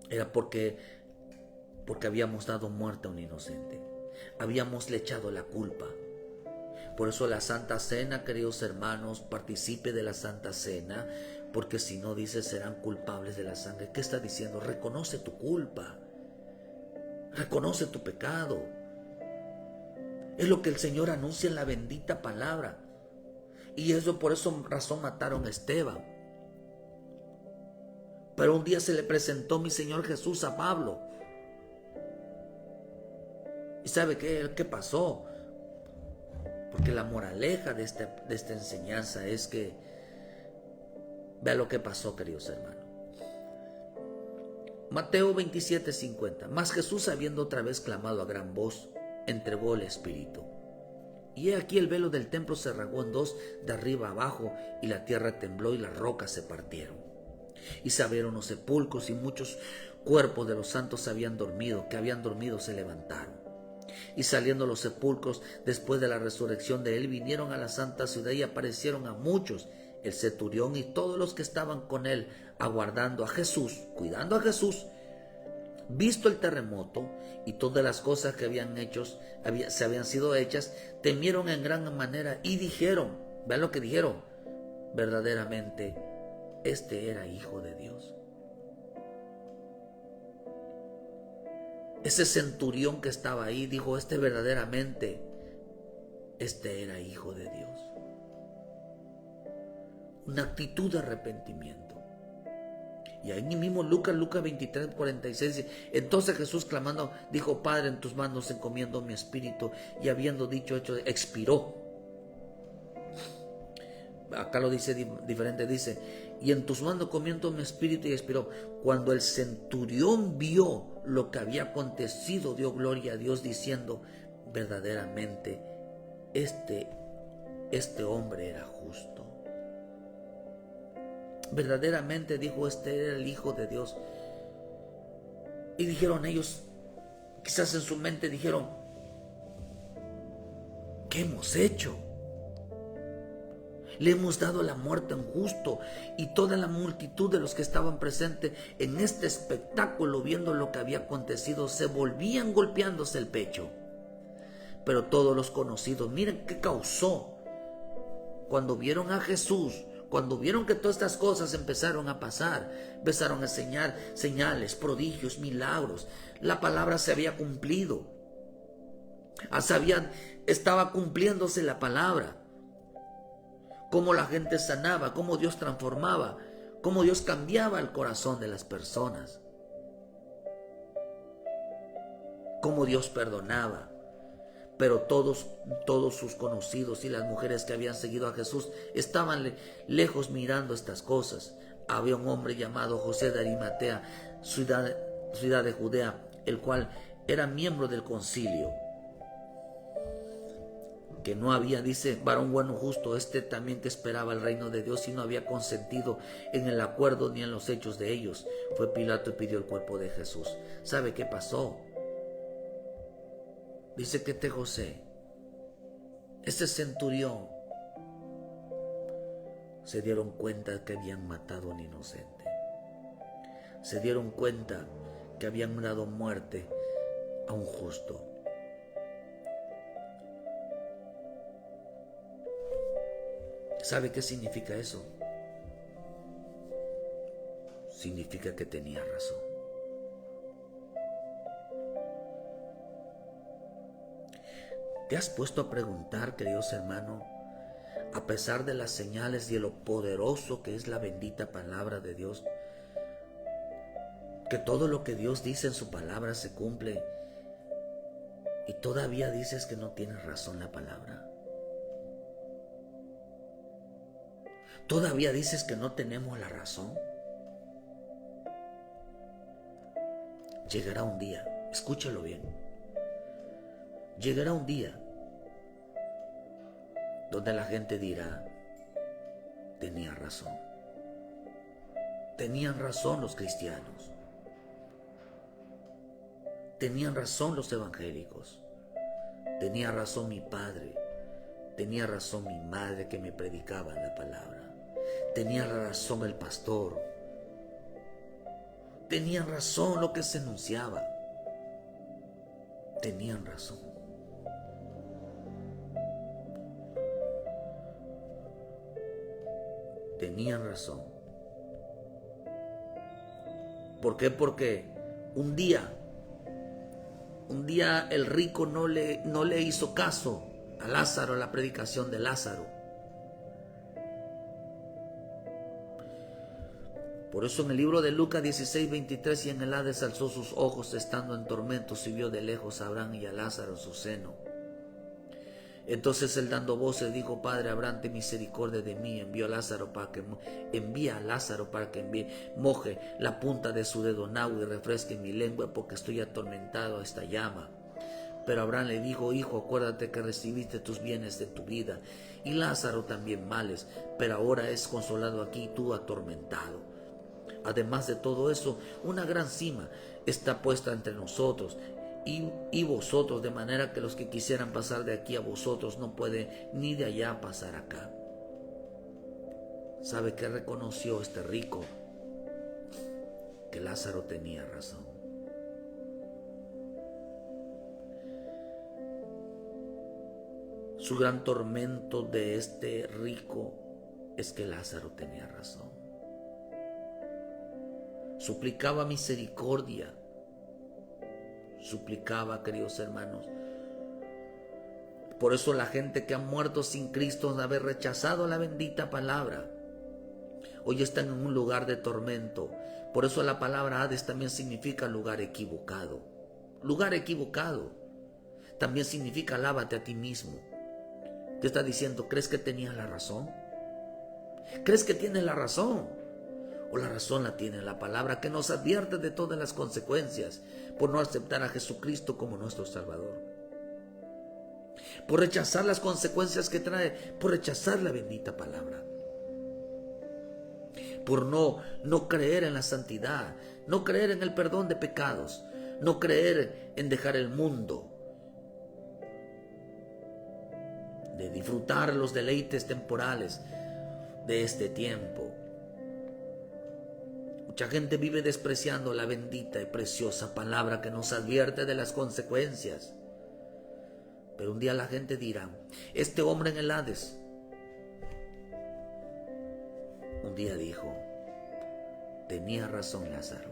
Era porque habíamos dado muerte a un inocente. Habíamos le echado la culpa. Por eso la Santa Cena, queridos hermanos, participe de la Santa Cena, porque si no, dice, serán culpables de la sangre. ¿Qué está diciendo? Reconoce tu culpa. Reconoce tu pecado. Es lo que el Señor anuncia en la bendita palabra. Y eso, por esa razón mataron a Esteban. Pero un día se le presentó mi Señor Jesús a Pablo. ¿Y sabe qué pasó? Porque la moraleja de esta enseñanza es que vea lo que pasó, queridos hermanos. Mateo 27:50. Mas Jesús, habiendo otra vez clamado a gran voz, entregó el Espíritu. Y he aquí el velo del templo se rasgó en dos, de arriba abajo, y la tierra tembló y las rocas se partieron. Y se abrieron los sepulcros, y muchos cuerpos de los santos que habían dormido se levantaron. Y saliendo los sepulcros después de la resurrección de él, vinieron a la santa ciudad y aparecieron a muchos, el centurión y todos los que estaban con él, aguardando a Jesús, cuidando a Jesús. Visto el terremoto y todas las cosas que se habían sido hechas, temieron en gran manera y dijeron, vean lo que dijeron, verdaderamente este era Hijo de Dios. Ese centurión que estaba ahí dijo, verdaderamente, este era Hijo de Dios. Una actitud de arrepentimiento. Y ahí mismo Lucas 23:46 dice, entonces Jesús clamando dijo, Padre, en tus manos encomiendo mi espíritu, y habiendo dicho hecho, expiró. Acá lo dice diferente, dice, y en tus manos encomiendo mi espíritu, y expiró. Cuando el centurión vio lo que había acontecido, dio gloria a Dios diciendo, verdaderamente este hombre era justo. Verdaderamente, dijo, este era el Hijo de Dios. Y dijeron ellos, quizás en su mente dijeron, ¿qué hemos hecho? Le hemos dado la muerte a un justo. Y toda la multitud de los que estaban presentes en este espectáculo, viendo lo que había acontecido, se volvían golpeándose el pecho. Pero todos los conocidos, miren qué causó cuando vieron a Jesús. Cuando vieron que todas estas cosas empezaron a pasar, empezaron a enseñar señales, prodigios, milagros. La palabra se había cumplido. Estaba cumpliéndose la palabra. Cómo la gente sanaba, cómo Dios transformaba, cómo Dios cambiaba el corazón de las personas. Cómo Dios perdonaba. Pero todos sus conocidos y las mujeres que habían seguido a Jesús estaban lejos mirando estas cosas. Había un hombre llamado José de Arimatea, ciudad de Judea, el cual era miembro del concilio. Que no había, dice, varón bueno justo, también que esperaba el reino de Dios y no había consentido en el acuerdo ni en los hechos de ellos. Fue Pilato y pidió el cuerpo de Jesús. ¿Sabe qué pasó? Dice que José, este centurión, se dieron cuenta que habían matado a un inocente. Se dieron cuenta que habían dado muerte a un justo. ¿Sabe qué significa eso? Significa que tenía razón. ¿Te has puesto a preguntar, queridos hermanos, a pesar de las señales y de lo poderoso que es la bendita palabra de Dios, que todo lo que Dios dice en su palabra se cumple, y todavía dices que no tienes razón la palabra? ¿Todavía dices que no tenemos la razón? Llegará un día, escúchalo bien, llegará un día donde la gente dirá, tenía razón. Tenían razón los cristianos. Tenían razón los evangélicos. Tenía razón mi padre. Tenía razón mi madre que me predicaba la palabra. Tenía razón el pastor. Tenían razón lo que se anunciaba. Tenían razón. Tenían razón. ¿Por qué? Porque un día el rico no le hizo caso a Lázaro, a la predicación de Lázaro. Por eso en el libro de Lucas 16:23, y en el Hades alzó sus ojos estando en tormentos y vio de lejos a Abraham y a Lázaro en su seno. Entonces él, dando voces, dijo: Padre Abraham, ten misericordia de mí, envía a Lázaro para que moje la punta de su dedo en agua y refresque mi lengua, porque estoy atormentado a esta llama. Pero Abraham le dijo: Hijo, acuérdate que recibiste tus bienes de tu vida, y Lázaro también males, pero ahora es consolado aquí y tú atormentado. Además de todo eso, una gran cima está puesta entre nosotros y vosotros, de manera que los que quisieran pasar de aquí a vosotros no pueden ni de allá pasar acá. ¿Sabe qué reconoció este rico? Que Lázaro tenía razón. Su gran tormento de este rico es que Lázaro tenía razón. Suplicaba misericordia. Suplicaba, queridos hermanos. Por eso la gente que ha muerto sin Cristo, de haber rechazado la bendita palabra, hoy están en un lugar de tormento. Por eso la palabra Hades también significa lugar equivocado. Lugar equivocado también significa alábate a ti mismo. Te está diciendo, ¿crees que tenías la razón? ¿Crees que tienes la razón? O la razón la tiene la palabra, que nos advierte de todas las consecuencias por no aceptar a Jesucristo como nuestro Salvador, por rechazar las consecuencias que trae, por rechazar la bendita palabra, por no creer en la santidad, no creer en el perdón de pecados, no creer en dejar el mundo, de disfrutar los deleites temporales de este tiempo. Mucha gente vive despreciando la bendita y preciosa palabra que nos advierte de las consecuencias. Pero un día la gente dirá, este hombre en el Hades un día dijo, tenía razón Lázaro.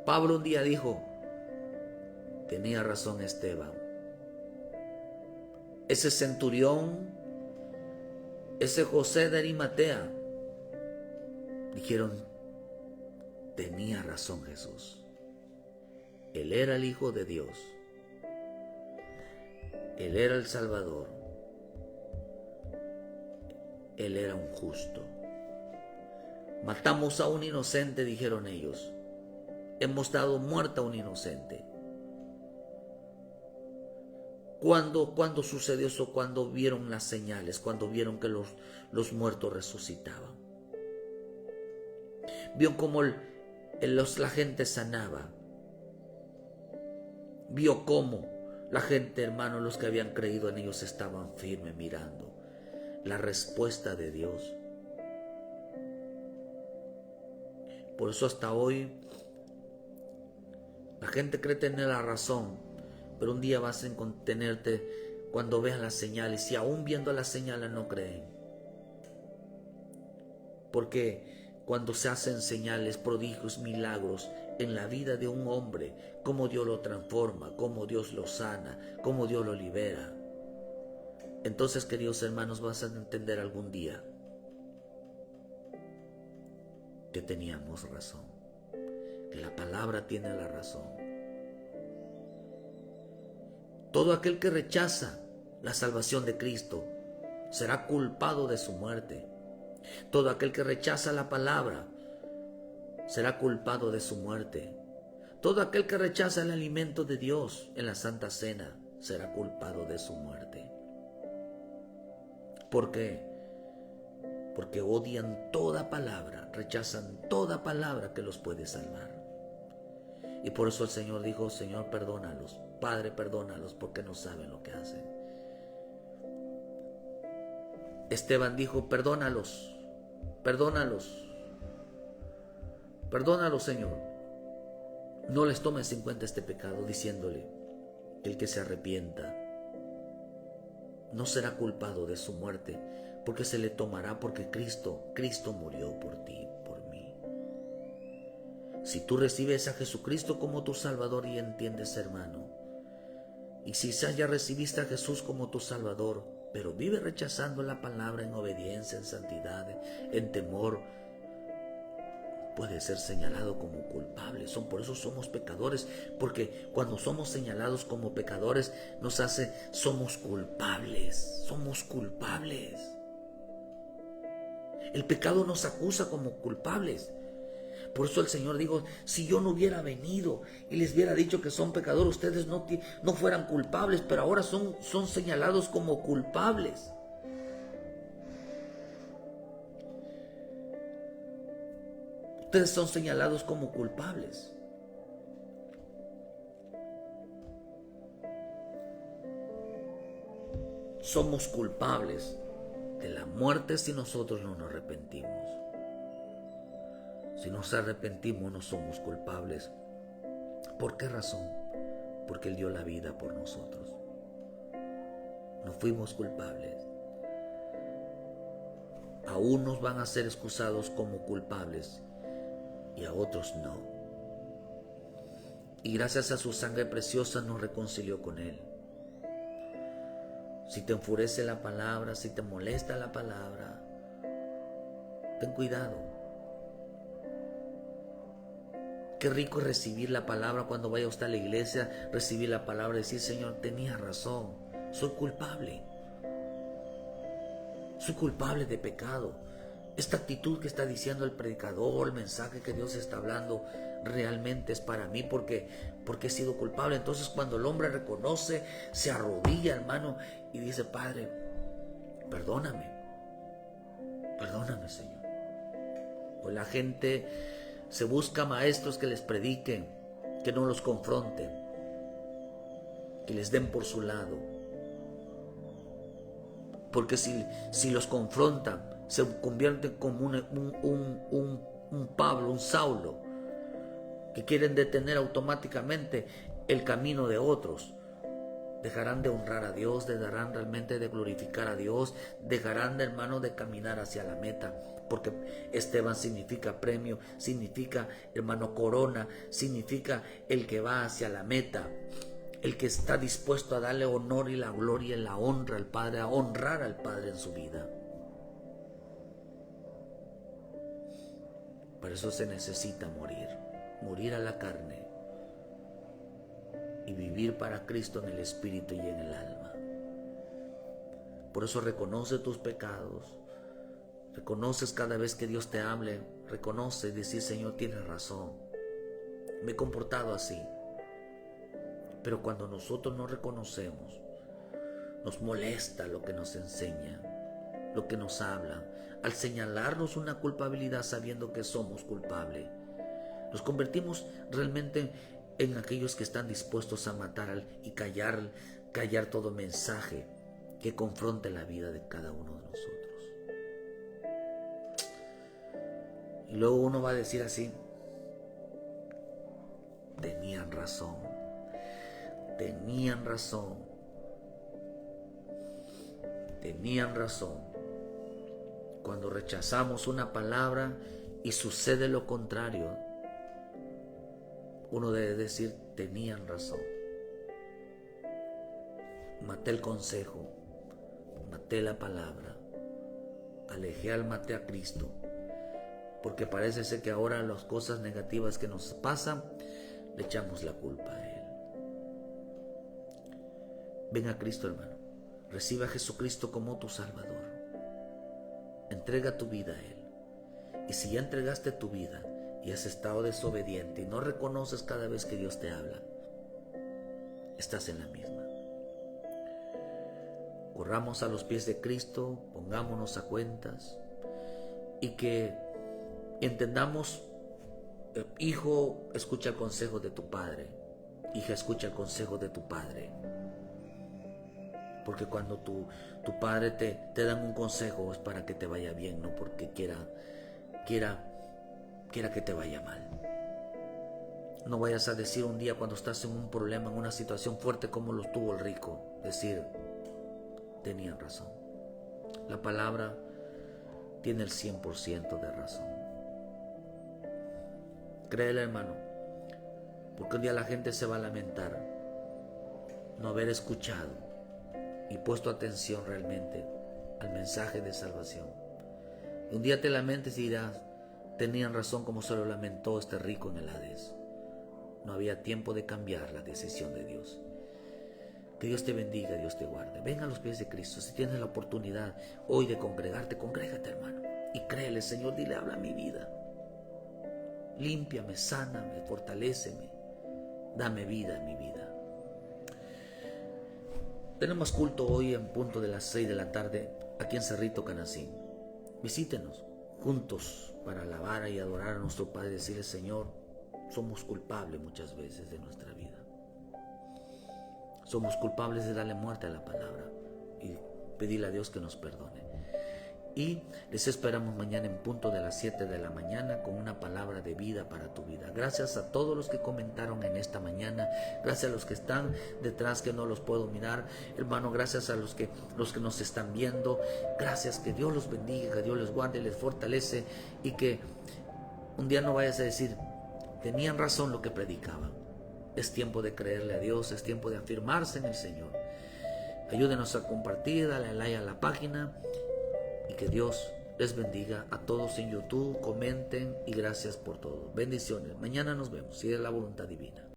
Pablo un día dijo, tenía razón Esteban. Ese centurión, ese José de Arimatea, dijeron, tenía razón Jesús. Él era el Hijo de Dios. Él era el Salvador. Él era un justo. Matamos a un inocente, dijeron ellos. Hemos dado muerte a un inocente. ¿Cuándo sucedió eso? Cuando vieron las señales, cuando vieron que los muertos resucitaban. Vio cómo la gente sanaba. Vio cómo la gente, hermano, los que habían creído en ellos estaban firmes mirando la respuesta de Dios. Por eso hasta hoy la gente cree tener la razón. Pero un día vas a contenerte cuando vean las señales, y aún viendo las señales no creen. Porque cuando se hacen señales, prodigios, milagros en la vida de un hombre, cómo Dios lo transforma, cómo Dios lo sana, cómo Dios lo libera. Entonces, queridos hermanos, vas a entender algún día que teníamos razón, que la palabra tiene la razón. Todo aquel que rechaza la salvación de Cristo será culpado de su muerte. Todo aquel que rechaza la palabra será culpado de su muerte. Todo aquel que rechaza el alimento de Dios en la Santa Cena será culpado de su muerte. ¿Por qué? Porque odian toda palabra, rechazan toda palabra que los puede salvar. Y por eso el Señor dijo: Señor, perdónalos, Padre, perdónalos, porque no saben lo que hacen. Esteban dijo: perdónalos, perdónalos, perdónalos, Señor. No les tomes en cuenta este pecado, diciéndole que el que se arrepienta no será culpado de su muerte, porque se le tomará, porque Cristo murió por ti, por mí. Si tú recibes a Jesucristo como tu Salvador y entiendes, hermano, y si ya recibiste a Jesús como tu Salvador, pero vive rechazando la palabra en obediencia, en santidad, en temor, puede ser señalado como culpable. Por eso somos pecadores, porque cuando somos señalados como pecadores somos culpables, somos culpables. El pecado nos acusa como culpables. Por eso el Señor dijo: si yo no hubiera venido y les hubiera dicho que son pecadores, ustedes no fueran culpables, pero ahora son señalados como culpables. Ustedes son señalados como culpables. Somos culpables de la muerte si nosotros no nos arrepentimos. Si nos arrepentimos, no somos culpables. ¿Por qué razón? Porque Él dio la vida por nosotros. No fuimos culpables. A unos van a ser excusados como culpables y a otros no. Y gracias a su sangre preciosa nos reconcilió con Él. Si te enfurece la palabra, si te molesta la palabra, ten cuidado. Qué rico es recibir la palabra cuando vaya usted a la iglesia, recibir la palabra y decir: Señor, tenía razón, soy culpable. Soy culpable de pecado. Esta actitud que está diciendo el predicador, el mensaje que Dios está hablando, realmente es para mí porque he sido culpable. Entonces, cuando el hombre reconoce, se arrodilla, hermano, y dice: Padre, perdóname, Señor. Pues la gente se busca maestros que les prediquen, que no los confronten, que les den por su lado. Porque si los confrontan, se convierten como un Pablo, un Saulo, que quieren detener automáticamente el camino de otros. Dejarán de honrar a Dios, dejarán realmente de glorificar a Dios, dejarán, hermano, de caminar hacia la meta. Porque Esteban significa premio, significa, hermano, corona, significa el que va hacia la meta, el que está dispuesto a darle honor y la gloria y la honra al Padre, a honrar al Padre en su vida. Por eso se necesita morir a la carne y vivir para Cristo en el espíritu y en el alma. Por eso reconoce tus pecados, reconoces cada vez que Dios te hable, reconoce y decir: Señor, tienes razón, me he comportado así. Pero cuando nosotros no reconocemos, nos molesta lo que nos enseña, lo que nos habla. Al señalarnos una culpabilidad sabiendo que somos culpables, nos convertimos realmente en aquellos que están dispuestos a matar y callar todo mensaje que confronte la vida de cada uno de nosotros. Y luego uno va a decir así: tenían razón, tenían razón, tenían razón. Cuando rechazamos una palabra y sucede lo contrario, uno debe decir, tenían razón. Maté el consejo, maté la palabra, alejé al maté a Cristo, porque parece ser que ahora las cosas negativas que nos pasan, le echamos la culpa a Él. Ven a Cristo, hermano. Reciba a Jesucristo como tu Salvador. Entrega tu vida a Él. Y si ya entregaste tu vida y has estado desobediente y no reconoces cada vez que Dios te habla, estás en la misma. Corramos a los pies de Cristo, pongámonos a cuentas y que entendamos, hijo, escucha el consejo de tu padre, hija, escucha el consejo de tu padre. Porque cuando tu padre te dan un consejo es para que te vaya bien, no porque quiera que te vaya mal. No vayas a decir un día cuando estás en un problema, en una situación fuerte como lo tuvo el rico, decir, tenían razón. La palabra tiene el 100% de razón. Créele, hermano, porque un día la gente se va a lamentar no haber escuchado y puesto atención realmente al mensaje de salvación. Y un día te lamentes y dirás, tenían razón como se lo lamentó este rico en el Hades. No había tiempo de cambiar la decisión de Dios. Que Dios te bendiga, Dios te guarde. Ven a los pies de Cristo. Si tienes la oportunidad hoy de congregarte, congrégate, hermano. Y créele, Señor, dile, habla mi vida. Límpiame, sáname, fortaléceme. Dame vida en mi vida. Tenemos culto hoy en punto de las 6 de la tarde aquí en Cerrito Canacín. Visítenos juntos para alabar y adorar a nuestro Padre y decirle, Señor, somos culpables muchas veces de nuestra vida. Somos culpables de darle muerte a la palabra y pedirle a Dios que nos perdone. Y les esperamos mañana en punto de las 7 de la mañana con una palabra de vida para tu vida. Gracias a todos los que comentaron en esta mañana. Gracias a los que están detrás que no los puedo mirar. Hermano, gracias a los que nos están viendo. Gracias, que Dios los bendiga, que Dios les guarde, les fortalece. Y que un día no vayas a decir, tenían razón lo que predicaban. Es tiempo de creerle a Dios, es tiempo de afirmarse en el Señor. Ayúdenos a compartir, dale like a la página. Y que Dios les bendiga a todos en YouTube. Comenten y gracias por todo. Bendiciones. Mañana nos vemos, si es la voluntad divina.